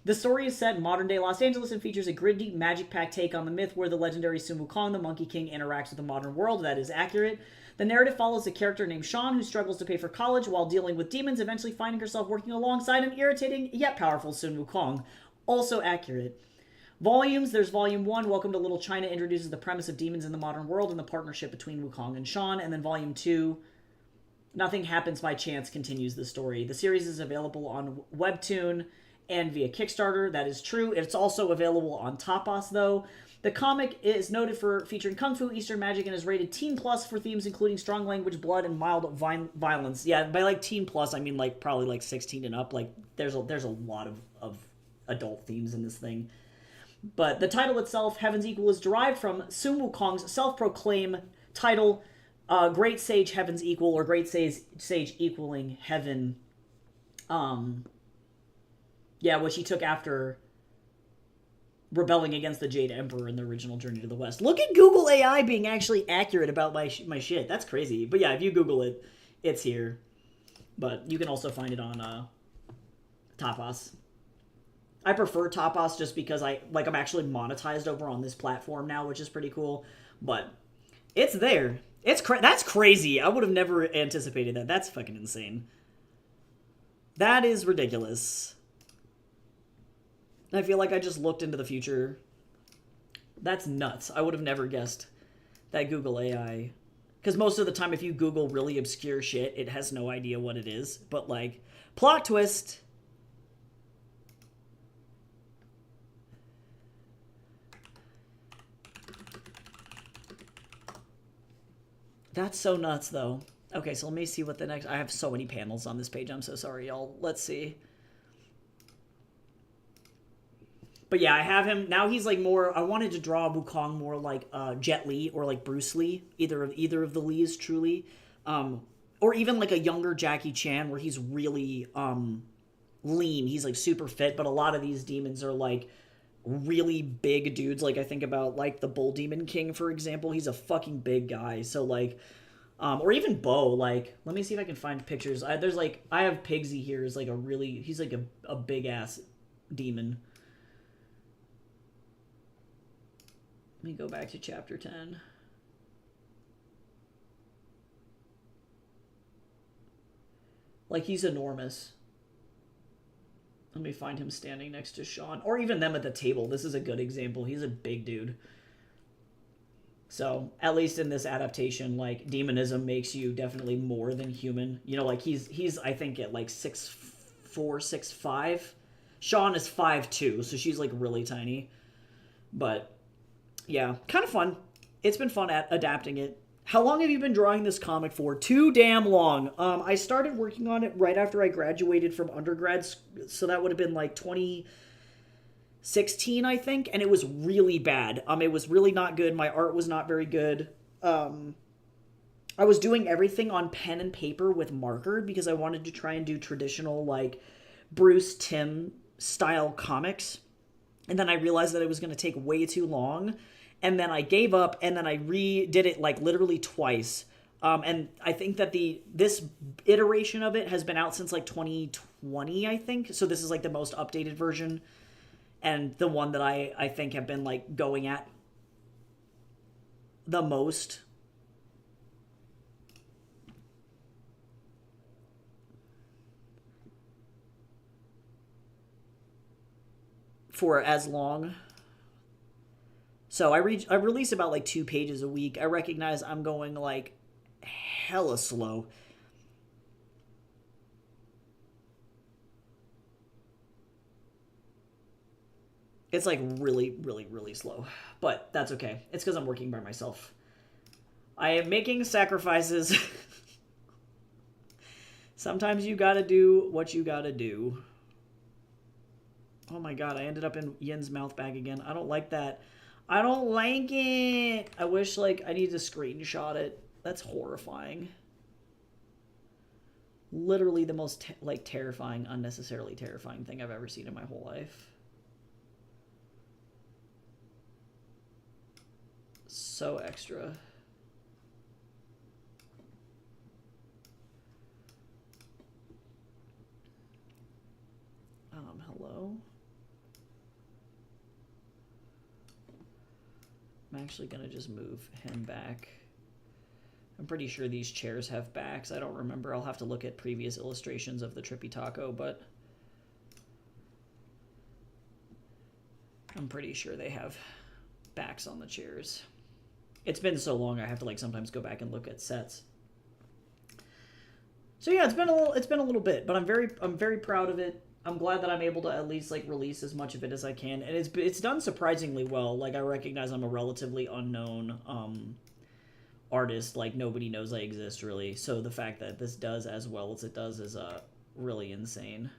The story is set in modern-day Los Angeles and features a gritty, magic-packed take on the myth where the legendary Sun Wukong, the Monkey King, interacts with the modern world. That is accurate. The narrative follows a character named Sean who struggles to pay for college while dealing with demons, eventually finding herself working alongside an irritating yet powerful Sun Wukong. Also accurate. Volumes, there's Volume 1, Welcome to Little China, introduces the premise of demons in the modern world and the partnership between Wukong and Sean. And then Volume 2, Nothing Happens by Chance, continues the story. The series is available on Webtoon and via Kickstarter. That is true. It's also available on Tapas, though. The comic is noted for featuring Kung Fu, Eastern magic, and is rated teen plus for themes including strong language, blood, and mild violence. Yeah, by like teen plus, I mean like probably like 16 and up. Like there's a lot of adult themes in this thing. But the title itself, Heaven's Equal, is derived from Sun Wukong's self-proclaimed title, Great Sage Heaven's Equal, or Great Sage Equaling Heaven. Yeah, which he took after rebelling against the Jade Emperor in the original Journey to the West. Look at Google AI being actually accurate about my shit. That's crazy. But yeah, if you Google it, it's here. But you can also find it on Tapas. I prefer Tapas just because I'm actually monetized over on this platform now, which is pretty cool. But it's there. That's crazy. I would have never anticipated that. That's fucking insane. That is ridiculous. I feel like I just looked into the future. That's nuts. I would have never guessed that Google AI. Because most of the time, if you Google really obscure shit, it has no idea what it is. But, like, plot twist. That's so nuts, though. Okay, so let me see what the next... I have so many panels on this page. I'm so sorry, y'all. Let's see. But yeah, I have him. Now he's like more... I wanted to draw Wukong more like Jet Li or like Bruce Lee. Either of the Lees, truly. Or even like a younger Jackie Chan where he's really lean. He's like super fit, but a lot of these demons are like really big dudes. Like I think about like the Bull Demon King, for example. He's a fucking big guy. So like... or even Bo, like, let me see if I can find pictures. I have Pigsy here is like a really... He's like a big-ass demon. Let me go back to chapter 10. Like, he's enormous. Let me find him standing next to Sean. Or even them at the table. This is a good example. He's a big dude. So, at least in this adaptation, like, demonism makes you definitely more than human. You know, like, he's I think, at, like, 6'4", 6'5". Sean is 5'2", so she's, like, really tiny. But... yeah, kind of fun. It's been fun at adapting it. How long have you been drawing this comic for? Too damn long. I started working on it right after I graduated from undergrad, so that would have been like 2016, I think, and it was really bad. It was really not good. My art was not very good. I was doing everything on pen and paper with marker because I wanted to try and do traditional, like, Bruce Timm style comics. And then I realized that it was going to take way too long. And then I gave up, and then I redid it, like, literally twice. And I think that this iteration of it has been out since, like, 2020, I think. So this is, like, the most updated version. And the one that I think have been, like, going at the most. For as long. So I release about like 2 pages a week. I recognize I'm going like hella slow. It's like really, really, really slow. But that's okay. It's because I'm working by myself. I am making sacrifices. Sometimes you gotta do what you gotta do. Oh my god, I ended up in Yin's mouth bag again. I don't like that. I don't like it. I wish, like, I need to screenshot it. That's horrifying. Literally the most, like, terrifying, unnecessarily terrifying thing I've ever seen in my whole life. So extra. Hello? I'm actually going to just move him back. I'm pretty sure these chairs have backs. I don't remember. I'll have to look at previous illustrations of the Trippy Taco, but I'm pretty sure they have backs on the chairs. It's been so long I have to like sometimes go back and look at sets. So yeah, it's been a little bit, but I'm very proud of it. I'm glad that I'm able to at least like release as much of it as I can, and it's done surprisingly well. Like I recognize I'm a relatively unknown artist, like nobody knows I exist really. So the fact that this does as well as it does is really insane.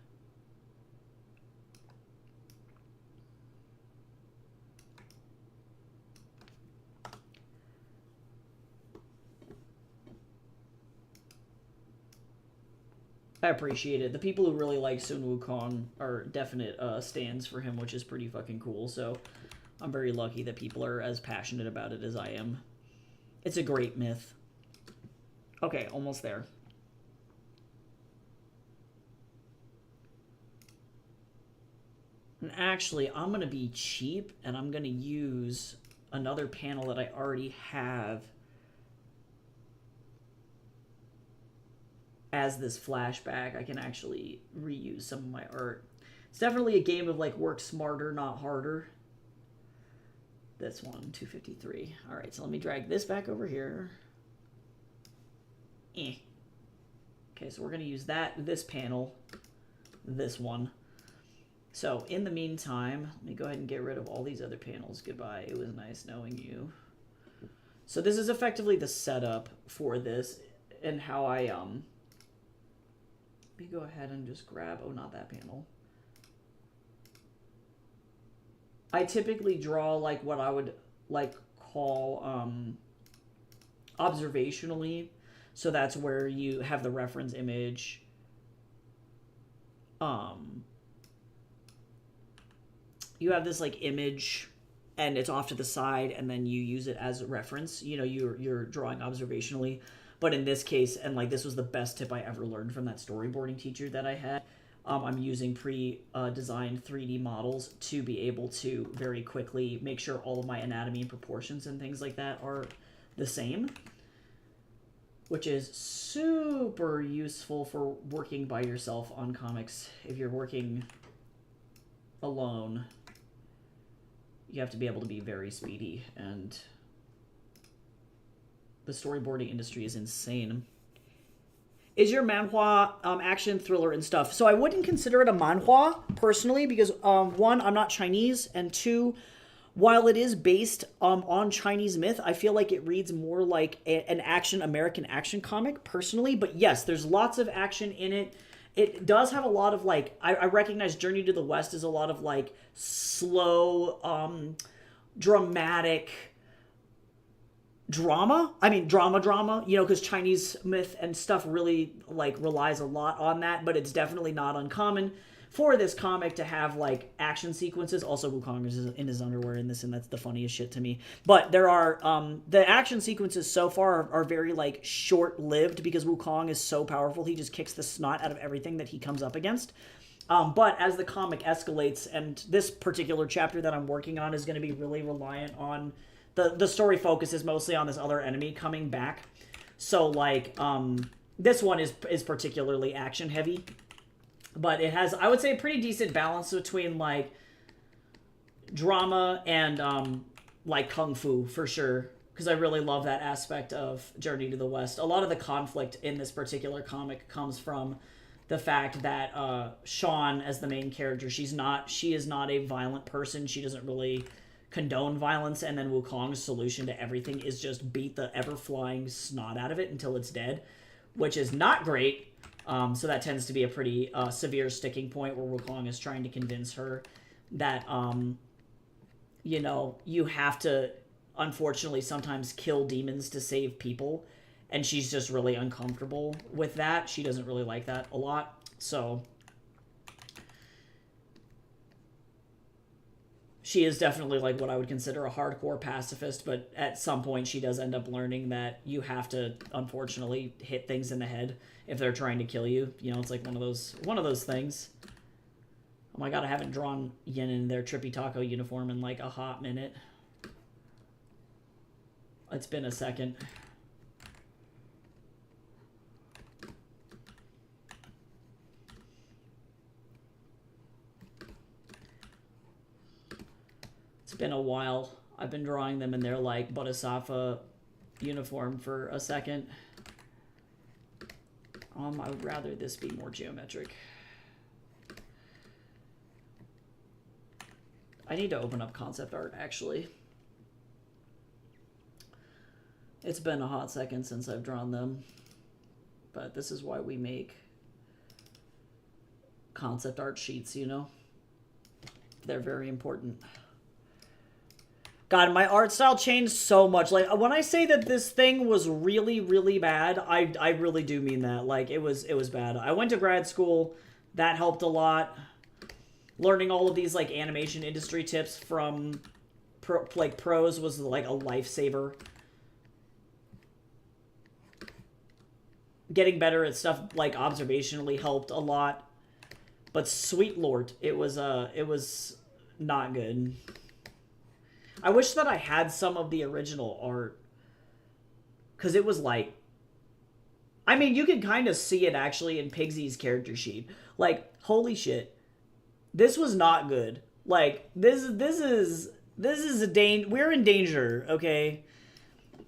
I appreciate it. The people who really like Sun Wukong are definite stands for him, which is pretty fucking cool. So I'm very lucky that people are as passionate about it as I am. It's a great myth. Okay, almost there. And actually, I'm going to be cheap, and I'm going to use another panel that I already have as this flashback, I can actually reuse some of my art. It's definitely a game of like work smarter, not harder. This one, 253. All right, so let me drag this back over here. Okay, so we're going to use this panel, this one. So in the meantime, let me go ahead and get rid of all these other panels. Goodbye. It was nice knowing you. So this is effectively the setup for this and how I, let me go ahead and just grab, oh, not that panel. I typically draw like what I would like call observationally. So that's where you have the reference image. You have this like image and it's off to the side and then you use it as a reference. You know, you're drawing observationally. But in this case, and like this was the best tip I ever learned from that storyboarding teacher that I had, I'm using pre-designed 3D models to be able to very quickly make sure all of my anatomy and proportions and things like that are the same, which is super useful for working by yourself on comics. If you're working alone, you have to be able to be very speedy, and the storyboarding industry is insane. Is your manhwa action, thriller, and stuff? So I wouldn't consider it a manhwa, personally, because, one, I'm not Chinese, and two, while it is based on Chinese myth, I feel like it reads more like an American action comic, personally. But yes, there's lots of action in it. It does have a lot of, like, I recognize Journey to the West is a lot of, like, slow, dramatic drama, you know, because Chinese myth and stuff really like relies a lot on that, but it's definitely not uncommon for this comic to have like action sequences. Also, Wukong is in his underwear in this, and that's the funniest shit to me. But there are the action sequences so far are very like short-lived because Wukong is so powerful. He just kicks the snot out of everything that he comes up against. But as the comic escalates, and this particular chapter that I'm working on is going to be really reliant on the story focuses mostly on this other enemy coming back. So like this one is particularly action heavy, but it has, I would say, a pretty decent balance between like drama and like kung fu for sure, because I really love that aspect of Journey to the West. A lot of the conflict in this particular comic comes from the fact that Sean, as the main character, she is not a violent person. She doesn't really condone violence, and then Wukong's solution to everything is just beat the ever-flying snot out of it until it's dead, which is not great. So that tends to be a pretty severe sticking point where Wukong is trying to convince her that, you know, you have to, unfortunately, sometimes kill demons to save people, and she's just really uncomfortable with that. She doesn't really like that a lot, so she is definitely like what I would consider a hardcore pacifist, but at some point she does end up learning that you have to, unfortunately, hit things in the head if they're trying to kill you. You know, it's like one of those things. Oh my god, I haven't drawn Yin in their Trippy Taco uniform in like a hot minute. It's been a second. Been a while. I've been drawing them in their like Bodhisattva uniform for a second. I would rather this be more geometric. I need to open up concept art actually. It's been a hot second since I've drawn them, but this is why we make concept art sheets, you know? They're very important. God, my art style changed so much. Like, when I say that this thing was really, really bad, I really do mean that. Like, it was bad. I went to grad school. That helped a lot. Learning all of these, like, animation industry tips from, pros was, like, a lifesaver. Getting better at stuff, like, observationally helped a lot. But sweet lord, it was not good. I wish that I had some of the original art, because it was like, I mean, you can kind of see it actually in Pigsy's character sheet. Like, holy shit, this was not good. Like, this is we're in danger. Okay,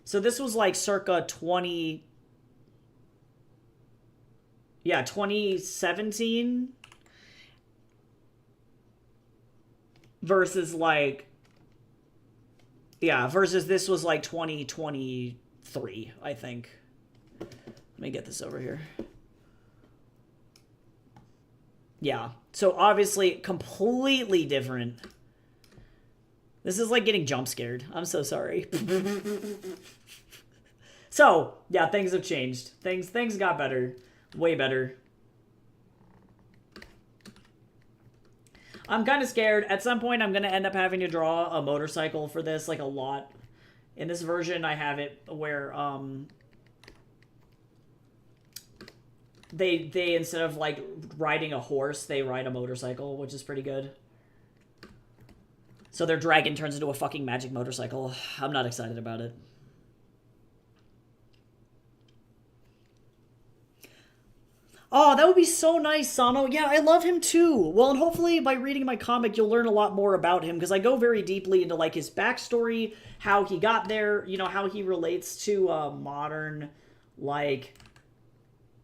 so this was like circa 2017 versus like, yeah, versus this was like 2023, I think. Let me get this over here. Yeah, so obviously completely different. This is like getting jump scared. I'm so sorry. So, yeah, things have changed. Things got better. Way better. I'm kind of scared. At some point, I'm going to end up having to draw a motorcycle for this, like, a lot. In this version, I have it where, they instead of, like, riding a horse, they ride a motorcycle, which is pretty good. So their dragon turns into a fucking magic motorcycle. I'm not excited about it. Oh, that would be so nice, Sano. Yeah, I love him too. Well, and hopefully by reading my comic, you'll learn a lot more about him, because I go very deeply into, like, his backstory, how he got there, you know, how he relates to modern, like,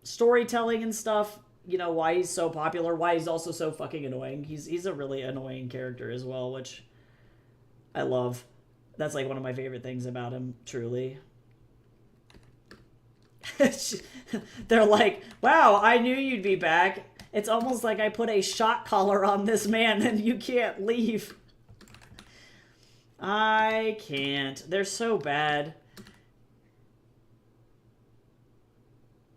storytelling and stuff. You know, why he's so popular, why he's also so fucking annoying. He's a really annoying character as well, which I love. That's, like, one of my favorite things about him, truly. They're like, wow, I knew you'd be back. It's almost like I put a shot collar on this man and you can't leave. I can't. They're so bad.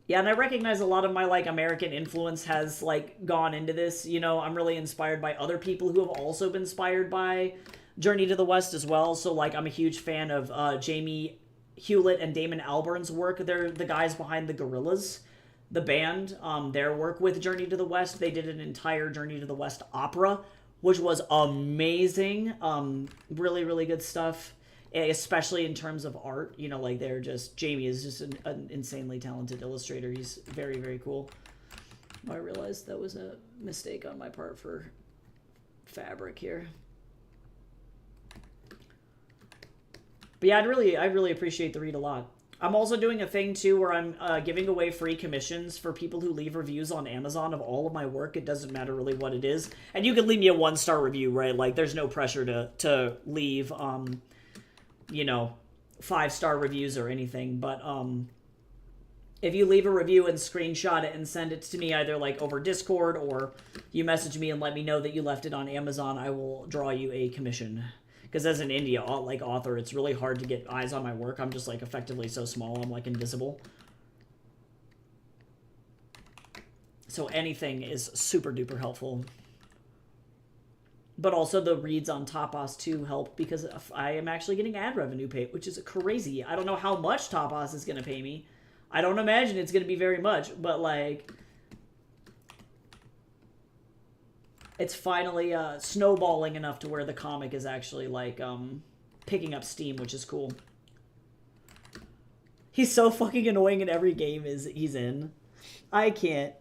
Yeah, and I recognize a lot of my, like, American influence has, like, gone into this. You know, I'm really inspired by other people who have also been inspired by Journey to the West as well. So, like, I'm a huge fan of Jamie Hewlett and Damon Albarn's work. They're the guys behind the Gorillaz, the band. Their work with Journey to the West, they did an entire Journey to the West opera, which was amazing. Really, really good stuff, especially in terms of art. You know, like, they're just, Jamie is just an insanely talented illustrator. He's very, very cool. I realized that was a mistake on my part for fabric here. But yeah, I really appreciate the read a lot. I'm also doing a thing, too, where I'm giving away free commissions for people who leave reviews on Amazon of all of my work. It doesn't matter really what it is. And you can leave me a 1-star review, right? Like, there's no pressure to leave, you know, 5-star reviews or anything. But if you leave a review and screenshot it and send it to me either, like, over Discord, or you message me and let me know that you left it on Amazon, I will draw you a commission. Because as an indie, like, author, it's really hard to get eyes on my work. I'm just, like, effectively so small. I'm, like, invisible. So anything is super duper helpful. But also the reads on Tapas too help, because I am actually getting ad revenue paid, which is crazy. I don't know how much Tapas is going to pay me. I don't imagine it's going to be very much, but, like, it's finally snowballing enough to where the comic is actually, like, picking up steam, which is cool. He's so fucking annoying in every game he's in. I can't.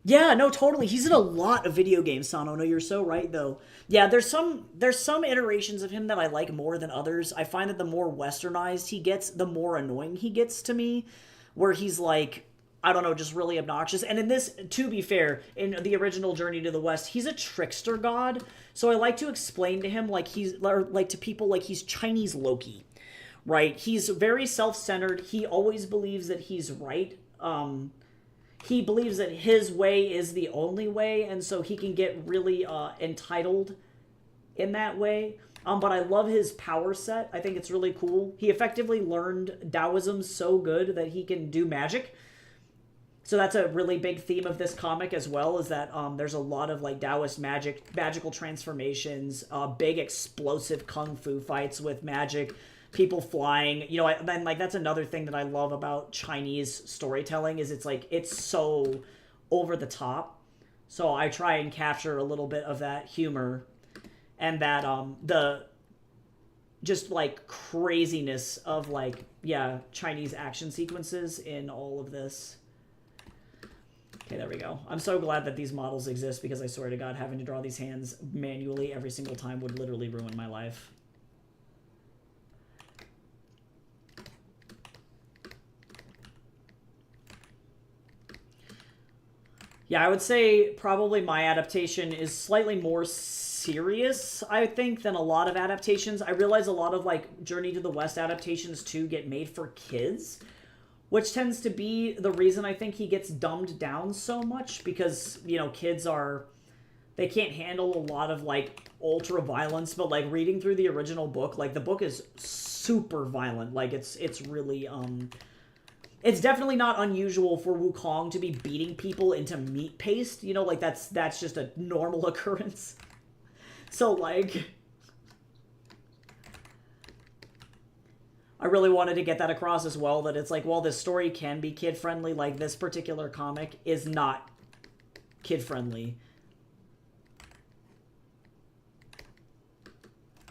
Yeah, no, totally. He's in a lot of video games, Sano. No, you're so right, though. Yeah, there's some iterations of him that I like more than others. I find that the more westernized he gets, the more annoying he gets to me, where he's, like, I don't know, just really obnoxious. And in this, to be fair, in the original Journey to the West, he's a trickster god. So I like to explain to him, like, to people, like, he's Chinese Loki, right? He's very self-centered. He always believes that he's right. He believes that his way is the only way, and so he can get really entitled in that way. But I love his power set. I think it's really cool. He effectively learned Taoism so good that he can do magic. So that's a really big theme of this comic as well, is that there's a lot of, like, Taoist magical transformations, big explosive kung fu fights with magic, people flying. You know, then, like, that's another thing that I love about Chinese storytelling, is it's, like, it's so over the top. So I try and capture a little bit of that humor, and that just like craziness of like, yeah, Chinese action sequences in all of this. Okay, there we go. I'm so glad that these models exist because I swear to God, having to draw these hands manually every single time would literally ruin my life. Yeah, I would say probably my adaptation is slightly more serious, I think, than a lot of adaptations. I realize a lot of, like, Journey to the West adaptations, too, get made for kids, which tends to be the reason I think he gets dumbed down so much, because, you know, kids are... They can't handle a lot of, like, ultra violence, but, like, reading through the original book, like, the book is super violent. Like, it's really, It's definitely not unusual for Wukong to be beating people into meat paste. You know, like, that's just a normal occurrence. So, like... I really wanted to get that across as well, that it's like, while this story can be kid-friendly, like, this particular comic is not kid-friendly.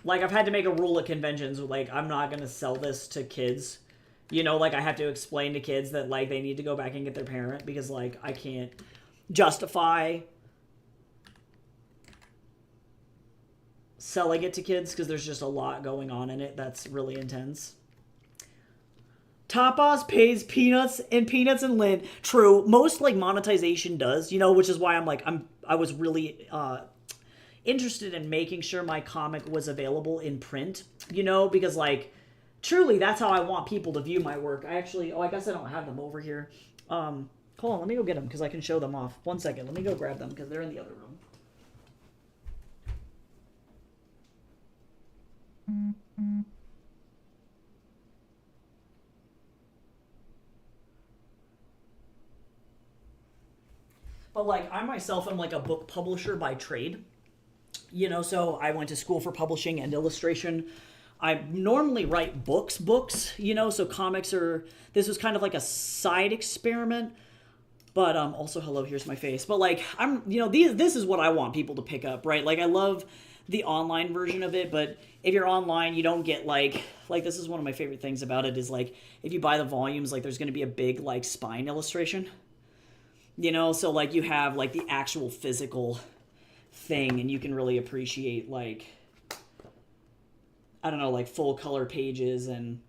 Like, I've had to make a rule at conventions, like, I'm not gonna sell this to kids. You know, like, I have to explain to kids that, like, they need to go back and get their parent, because, like, I can't justify selling it to kids, because there's just a lot going on in it that's really intense. Tapas pays peanuts and lint. True. Most, like, monetization does, you know, which is why I was really interested in making sure my comic was available in print, you know, because, like, truly that's how I want people to view my work. I guess I don't have them over here. Hold on, let me go get them because I can show them off. 1 second, let me go grab them because they're in the other room. But, like, I myself am, like, a book publisher by trade. You know, so I went to school for publishing and illustration. I normally write books, you know, so comics are... This was kind of like a side experiment. But, also, hello, here's my face. But, like, you know, this is what I want people to pick up, right? Like, I love the online version of it, but if you're online, you don't get, like, this is one of my favorite things about it is, like, if you buy the volumes, like, there's going to be a big, like, spine illustration. You know, so, like, you have, like, the actual physical thing, and you can really appreciate, like, I don't know, like, full color pages and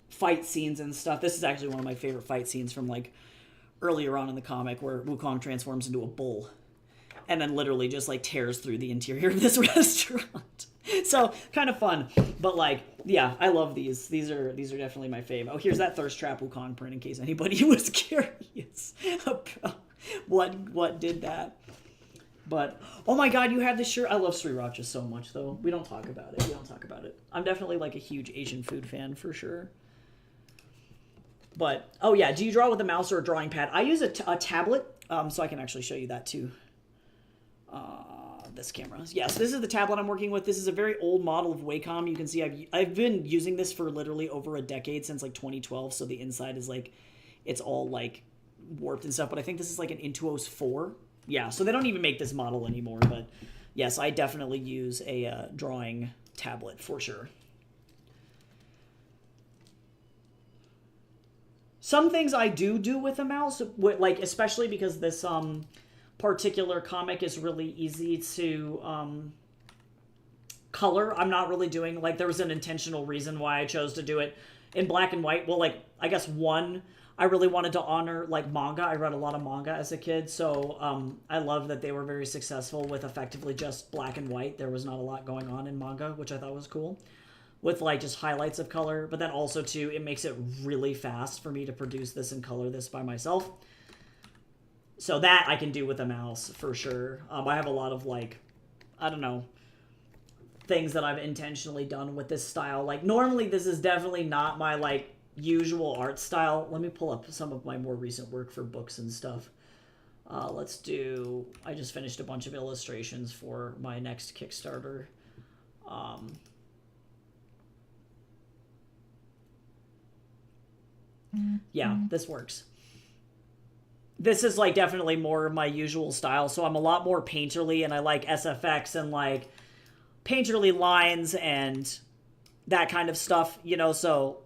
fight scenes and stuff. This is actually one of my favorite fight scenes from, like, earlier on in the comic where Wukong transforms into a bull and then literally just, like, tears through the interior of this restaurant. So, kind of fun. But, like, yeah, I love these. These are definitely my fave. Oh, here's that Thirst Trap Wukong print in case anybody was curious about what did that. But, oh my god, you have this shirt. I love Sriracha so much, though. We don't talk about it. I'm definitely, like, a huge Asian food fan, for sure. But, oh yeah, do you draw with a mouse or a drawing pad? I use a tablet, so I can actually show you that, too. This camera. Yes, this is the tablet I'm working with. This is a very old model of Wacom. You can see I've been using this for literally over a decade, since, like, 2012, so the inside is, like, it's all, like, warped and stuff, but I think this is, like, an Intuos 4. Yeah, so they don't even make this model anymore, but yes, I definitely use a drawing tablet for sure. Some things I do with a mouse, like, especially because this particular comic is really easy to color. I'm not really doing, like, there was an intentional reason why I chose to do it in black and white. Well, like, I guess I really wanted to honor, like, manga. I read a lot of manga as a kid, so I love that they were very successful with effectively just black and white. There was not a lot going on in manga, which I thought was cool, with, like, just highlights of color. But then also, too, it makes it really fast for me to produce this and color this by myself. So that I can do with a mouse, for sure. I have a lot of, like, I don't know, things that I've intentionally done with this style. Like, normally this is definitely not my, like, usual art style. Let me pull up some of my more recent work for books and stuff. Let's do... I just finished a bunch of illustrations for my next Kickstarter. Yeah, this works. This is, like, definitely more of my usual style, so I'm a lot more painterly, and I like SFX and, like, painterly lines and that kind of stuff, you know, so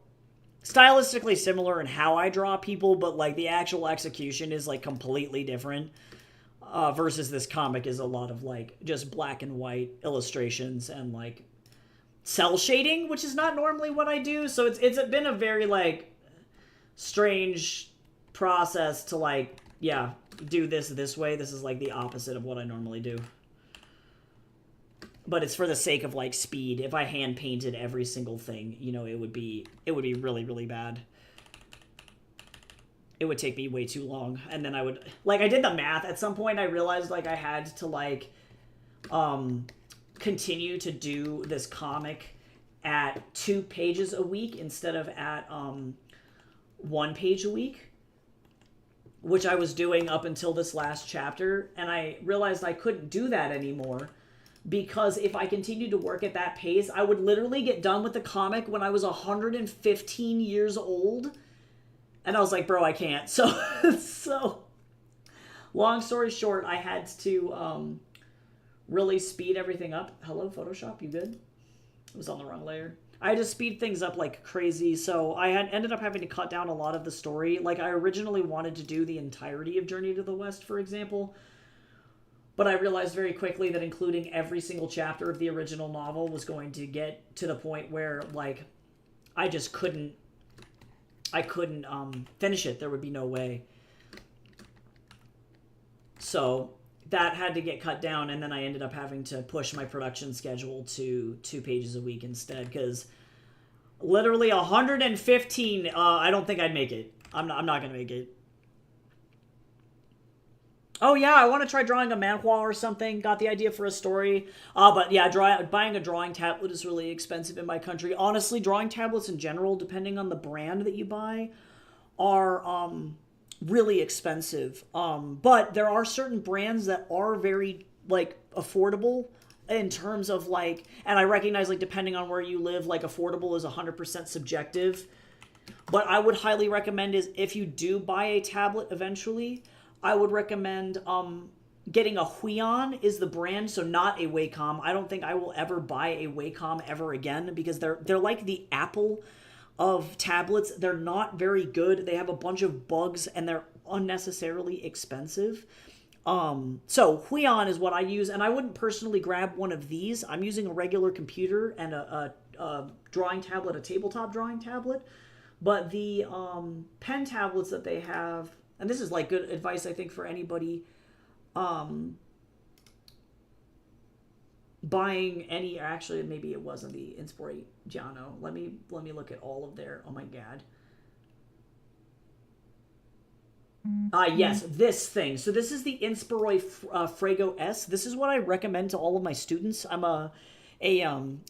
stylistically similar in how I draw people, but like the actual execution is like completely different. Versus this comic is a lot of like just black and white illustrations and like cell shading, which is not normally what I do. So it's been a very like strange process to like, yeah, do this way. This is like the opposite of what I normally do. But it's for the sake of like speed. If I hand painted every single thing, you know, it would be really, really bad. It would take me way too long. And then I would, like, I did the math. At some point I realized like I had to like continue to do this comic at 2 pages a week instead of at 1 page a week, which I was doing up until this last chapter. And I realized I couldn't do that anymore, because if I continued to work at that pace, I would literally get done with the comic when I was 115 years old. And I was like, bro, I can't. So long story short, I had to really speed everything up. Hello, Photoshop, you good? It was on the wrong layer. I had to speed things up like crazy, so I had ended up having to cut down a lot of the story. Like, I originally wanted to do the entirety of Journey to the West, for example, but I realized very quickly that including every single chapter of the original novel was going to get to the point where, like, I just couldn't finish it. There would be no way. So that had to get cut down, and then I ended up having to push my production schedule to 2 pages a week instead, because literally 115, I don't think I'd make it. I'm not going to make it. Oh yeah, I want to try drawing a manhwa or something. Got the idea for a story. But yeah, buying a drawing tablet is really expensive in my country. Honestly, drawing tablets in general, depending on the brand that you buy, are really expensive. But there are certain brands that are very like affordable in terms of like, and I recognize like depending on where you live, like affordable is 100% subjective. But I would highly recommend is if you do buy a tablet eventually, I would recommend getting a Huion is the brand, so not a Wacom. I don't think I will ever buy a Wacom ever again, because they're like the Apple of tablets. They're not very good. They have a bunch of bugs and they're unnecessarily expensive. So Huion is what I use, and I wouldn't personally grab one of these. I'm using a regular computer and a drawing tablet, a tabletop drawing tablet. But the pen tablets that they have, and this is like good advice, I think, for anybody buying any, actually maybe it wasn't the Inspirate Giano. Let me look at all of their, oh my god. Yes, this thing. So this is the Inspiroi Frago S. This is what I recommend to all of my students. I'm a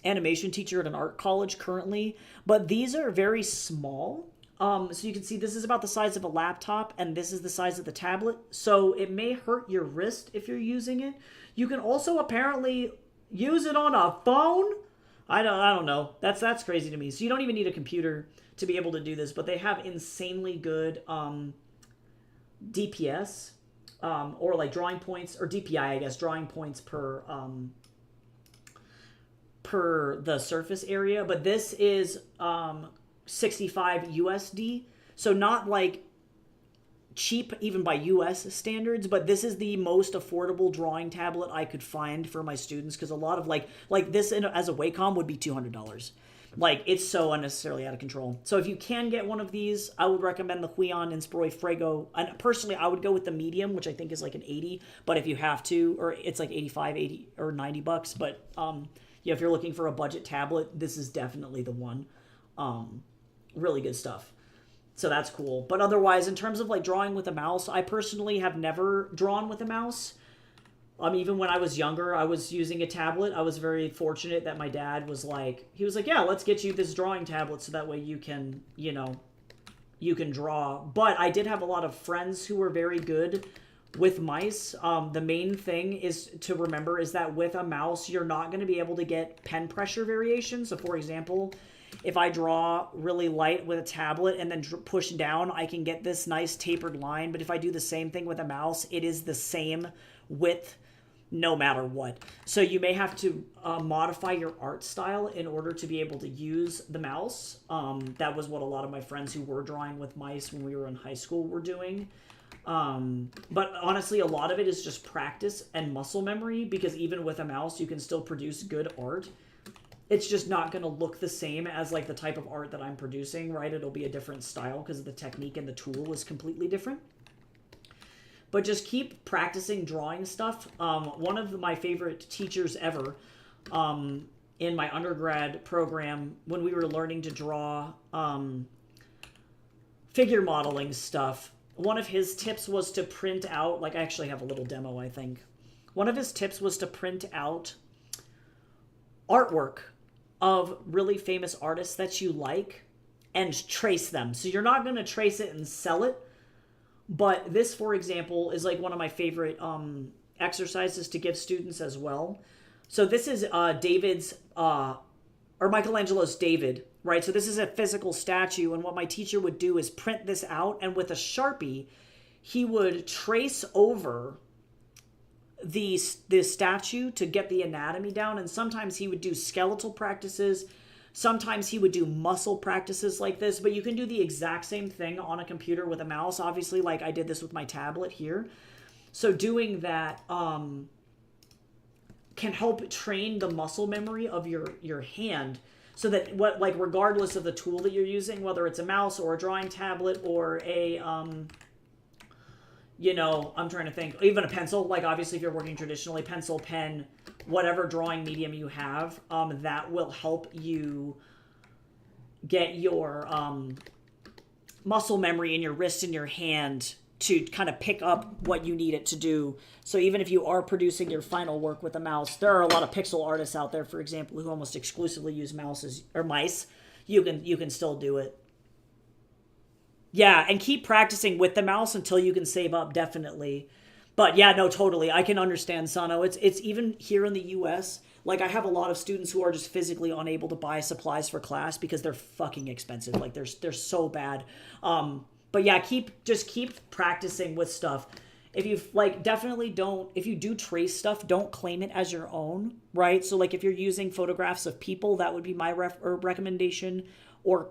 animation teacher at an art college currently, but these are very small. So you can see this is about the size of a laptop, and this is the size of the tablet. So it may hurt your wrist if you're using it. You can also apparently use it on a phone. I don't know. That's crazy to me. So you don't even need a computer to be able to do this, but they have insanely good DPS or like drawing points, or DPI, I guess, drawing points per the surface area. But this is 65 USD, so not like cheap even by US standards, but this is the most affordable drawing tablet I could find for my students, because a lot of like this as a Wacom would be $200. Like, it's so unnecessarily out of control. So if you can get one of these, I would recommend the Huion Inspiroi Frago. And personally, I would go with the medium, which I think is like an 80, but if you have to, or it's like 85, 80 or 90 bucks, but yeah, if you're looking for a budget tablet, this is definitely the one. Really good stuff. So that's cool. But otherwise, in terms of like drawing with a mouse, I personally have never drawn with a mouse. Even when I was younger, I was using a tablet. I was very fortunate that my dad was like, yeah, let's get you this drawing tablet so that way you can, you know, you can draw. But I did have a lot of friends who were very good with mice. The main thing is to remember is that with a mouse, you're not going to be able to get pen pressure variation. So for example, if I draw really light with a tablet and then push down, I can get this nice tapered line. But if I do the same thing with a mouse, it is the same width no matter what. So you may have to modify your art style in order to be able to use the mouse. That was what a lot of my friends who were drawing with mice when we were in high school were doing. But honestly, a lot of it is just practice and muscle memory, because even with a mouse, you can still produce good art. It's just not going to look the same as like the type of art that I'm producing, right? It'll be a different style because the technique and the tool is completely different. But just keep practicing drawing stuff. One of my favorite teachers ever in my undergrad program, when we were learning to draw figure modeling stuff, one of his tips was to print out, like I actually have a little demo, I think. One of his tips was to print out artwork of really famous artists that you like and trace them. So you're not going to trace it and sell it. But this, for example, is like one of my favorite exercises to give students as well. So this is David's, or Michelangelo's David, right? So this is a physical statue. And what my teacher would do is print this out. And with a Sharpie, he would trace over this statue to get the anatomy down. And sometimes he would do skeletal practices. Sometimes he would do muscle practices like this, but you can do the exact same thing on a computer with a mouse. Obviously, like I did this with my tablet here. So doing that can help train the muscle memory of your hand, so that regardless of the tool that you're using, whether it's a mouse or a drawing tablet or a I'm trying to think, even a pencil, like obviously if you're working traditionally, pencil, pen, whatever drawing medium you have, that will help you get your muscle memory in your wrist and your hand to kind of pick up what you need it to do. So even if you are producing your final work with a mouse, there are a lot of pixel artists out there, for example, who almost exclusively use mouses or mice. You can still do it. Yeah, and keep practicing with the mouse until you can save up, definitely. But yeah, no, totally. I can understand, Sano. It's even here in the US, like I have a lot of students who are just physically unable to buy supplies for class because they're fucking expensive. Like they're so bad. But yeah, keep practicing with stuff. If you if you do trace stuff, don't claim it as your own, right? So like if you're using photographs of people, that would be my recommendation, or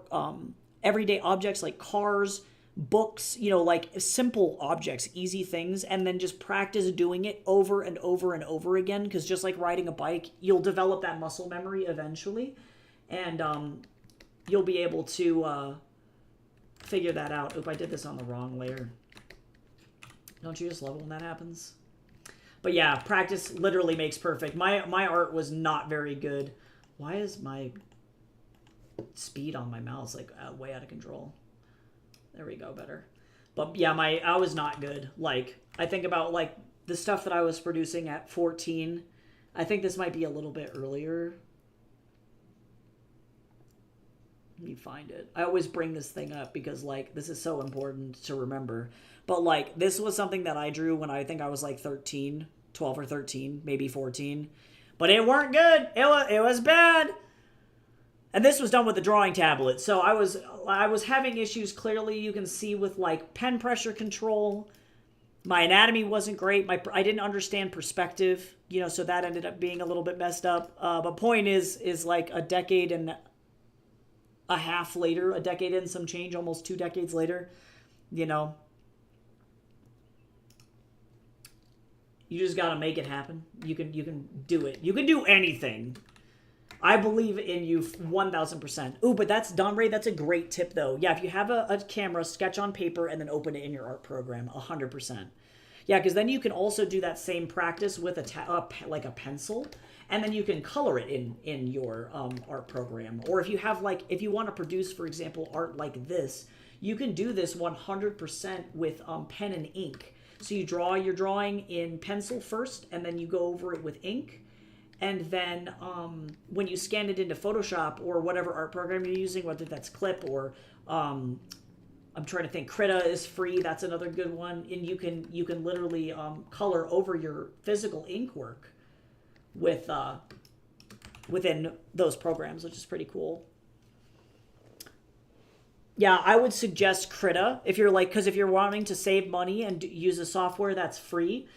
everyday objects like cars, books, like simple objects, easy things, and then just practice doing it over and over and over again, because just like riding a bike, you'll develop that muscle memory eventually, and you'll be able to figure that out. Oop, I did this on the wrong layer. Don't you just love it when that happens? But yeah, practice literally makes perfect. My art was not very good. Why is my speed on my mouse like way out of control? There we go, better. But yeah, I was not good. Like I think about like the stuff that I was producing at 14. I think this might be a little bit earlier. Let me find it. I always bring this thing up because like this is so important to remember. But like this was something that I drew when I think I was like 13, 12 or 13, maybe 14. But it weren't good. It was bad. And this was done with the drawing tablet. So I was having issues, clearly you can see, with like pen pressure control. My anatomy wasn't great. I didn't understand perspective, so that ended up being a little bit messed up. But point is like a decade and a half later, a decade and some change, almost 2 decades later, you just got to make it happen. You can do it. You can do anything. I believe in you 1,000%. Ooh, but that's Don Ray. That's a great tip, though. Yeah, if you have a camera, sketch on paper and then open it in your art program, 100%. Yeah, because then you can also do that same practice with like a pencil, and then you can color it in your art program. Or if you have if you want to produce, for example, art like this, you can do this 100% with pen and ink. So you draw your drawing in pencil first, and then you go over it with ink. And then when you scan it into Photoshop or whatever art program you're using, whether that's Clip or I'm trying to think, Krita is free. That's another good one. And you can literally color over your physical ink work with within those programs, which is pretty cool. Yeah, I would suggest Krita if you're because if you're wanting to save money and use a software that's free,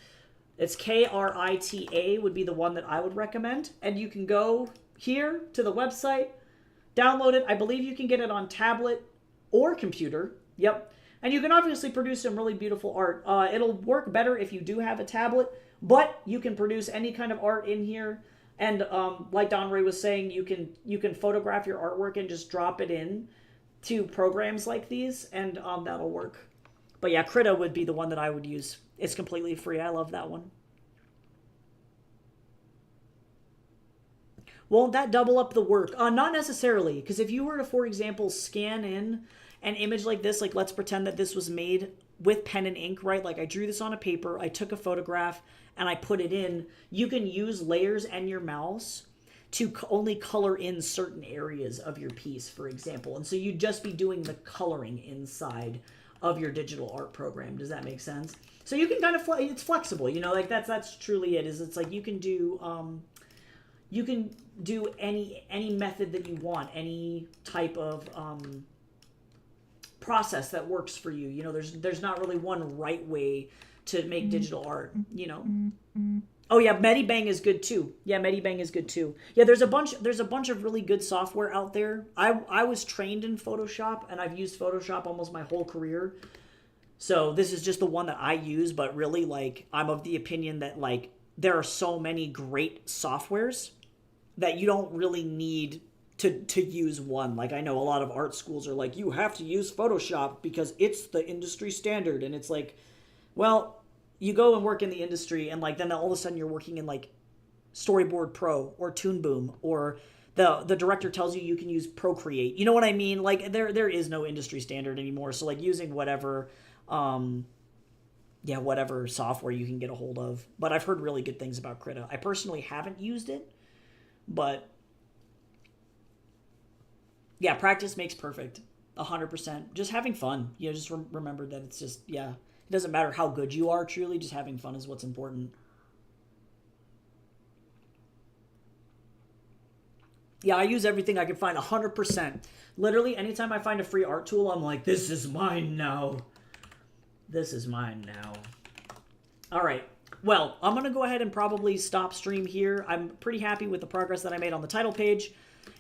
It's Krita would be the one that I would recommend. And you can go here to the website, download it. I believe you can get it on tablet or computer. Yep. And you can obviously produce some really beautiful art. It'll work better if you do have a tablet, but you can produce any kind of art in here. And like Don Ray was saying, you can photograph your artwork and just drop it in to programs like these, and that'll work. But yeah, Krita would be the one that I would use. It's completely free. I love that one. Won't that double up the work? Not necessarily, because if you were to, for example, scan in an image like this, like let's pretend that this was made with pen and ink, right? Like I drew this on a paper, I took a photograph, and I put it in. You can use layers and your mouse to only color in certain areas of your piece, for example. And so you'd just be doing the coloring inside of your digital art program. Does that make sense? So you can kind of, it's flexible, you know, like that's truly it, is it's like you can do any method that you want, any type of process that works for you. You know, there's not really one right way to make digital art, you know. Oh yeah, Medibang is good too. Yeah, Medibang is good too. Yeah, there's a bunch of really good software out there. I was trained in Photoshop, and I've used Photoshop almost my whole career. So this is just the one that I use, but really, like, I'm of the opinion that, like, there are so many great softwares that you don't really need to use one. Like, I know a lot of art schools are like, you have to use Photoshop because it's the industry standard. And it's like, well, you go and work in the industry, and like then all of a sudden you're working in like Storyboard Pro or Toon Boom, or the director tells you can use Procreate. You know what I mean? Like there is no industry standard anymore. So like using whatever whatever software you can get a hold of. But I've heard really good things about Krita. I personally haven't used it, but yeah, practice makes perfect. 100%. Just having fun. You know, just remember that it's just, yeah. It doesn't matter how good you are, truly. Just having fun is what's important. Yeah, I use everything I can find 100%. Literally, anytime I find a free art tool, I'm like, this is mine now. This is mine now. All right. Well, I'm going to go ahead and probably stop stream here. I'm pretty happy with the progress that I made on the title page.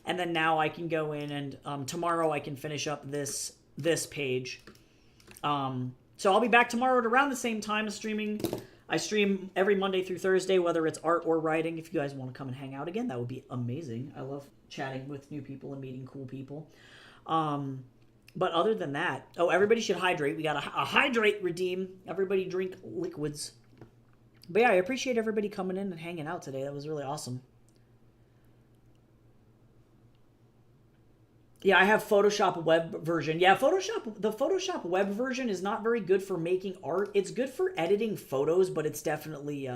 And then now I can go in and tomorrow I can finish up this page. So I'll be back tomorrow at around the same time streaming. I stream every Monday through Thursday, whether it's art or writing. If you guys want to come and hang out again, that would be amazing. I love chatting with new people and meeting cool people. But other than that, everybody should hydrate. We got a hydrate redeem. Everybody drink liquids. But yeah, I appreciate everybody coming in and hanging out today. That was really awesome. Yeah, I have Photoshop web version. Yeah, the Photoshop web version is not very good for making art. It's good for editing photos, but it's definitely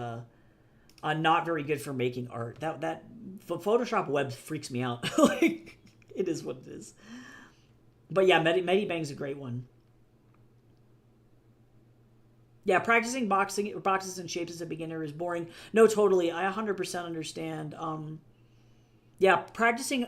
not very good for making art. That Photoshop web freaks me out. Like, it is what it is. But yeah, Medibang's a great one. Yeah, practicing boxes and shapes as a beginner is boring. No, totally. I 100% understand. Yeah,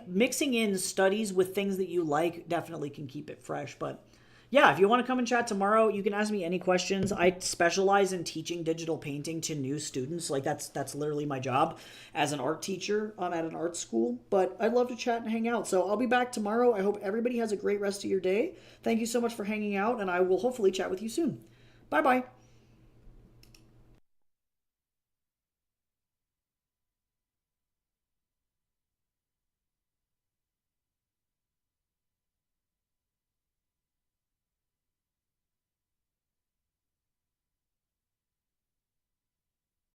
mixing in studies with things that you like definitely can keep it fresh. But yeah, if you want to come and chat tomorrow, you can ask me any questions. I specialize in teaching digital painting to new students. Like that's literally my job as an art teacher at an art school. But I'd love to chat and hang out. So I'll be back tomorrow. I hope everybody has a great rest of your day. Thank you so much for hanging out, and I will hopefully chat with you soon. Bye-bye.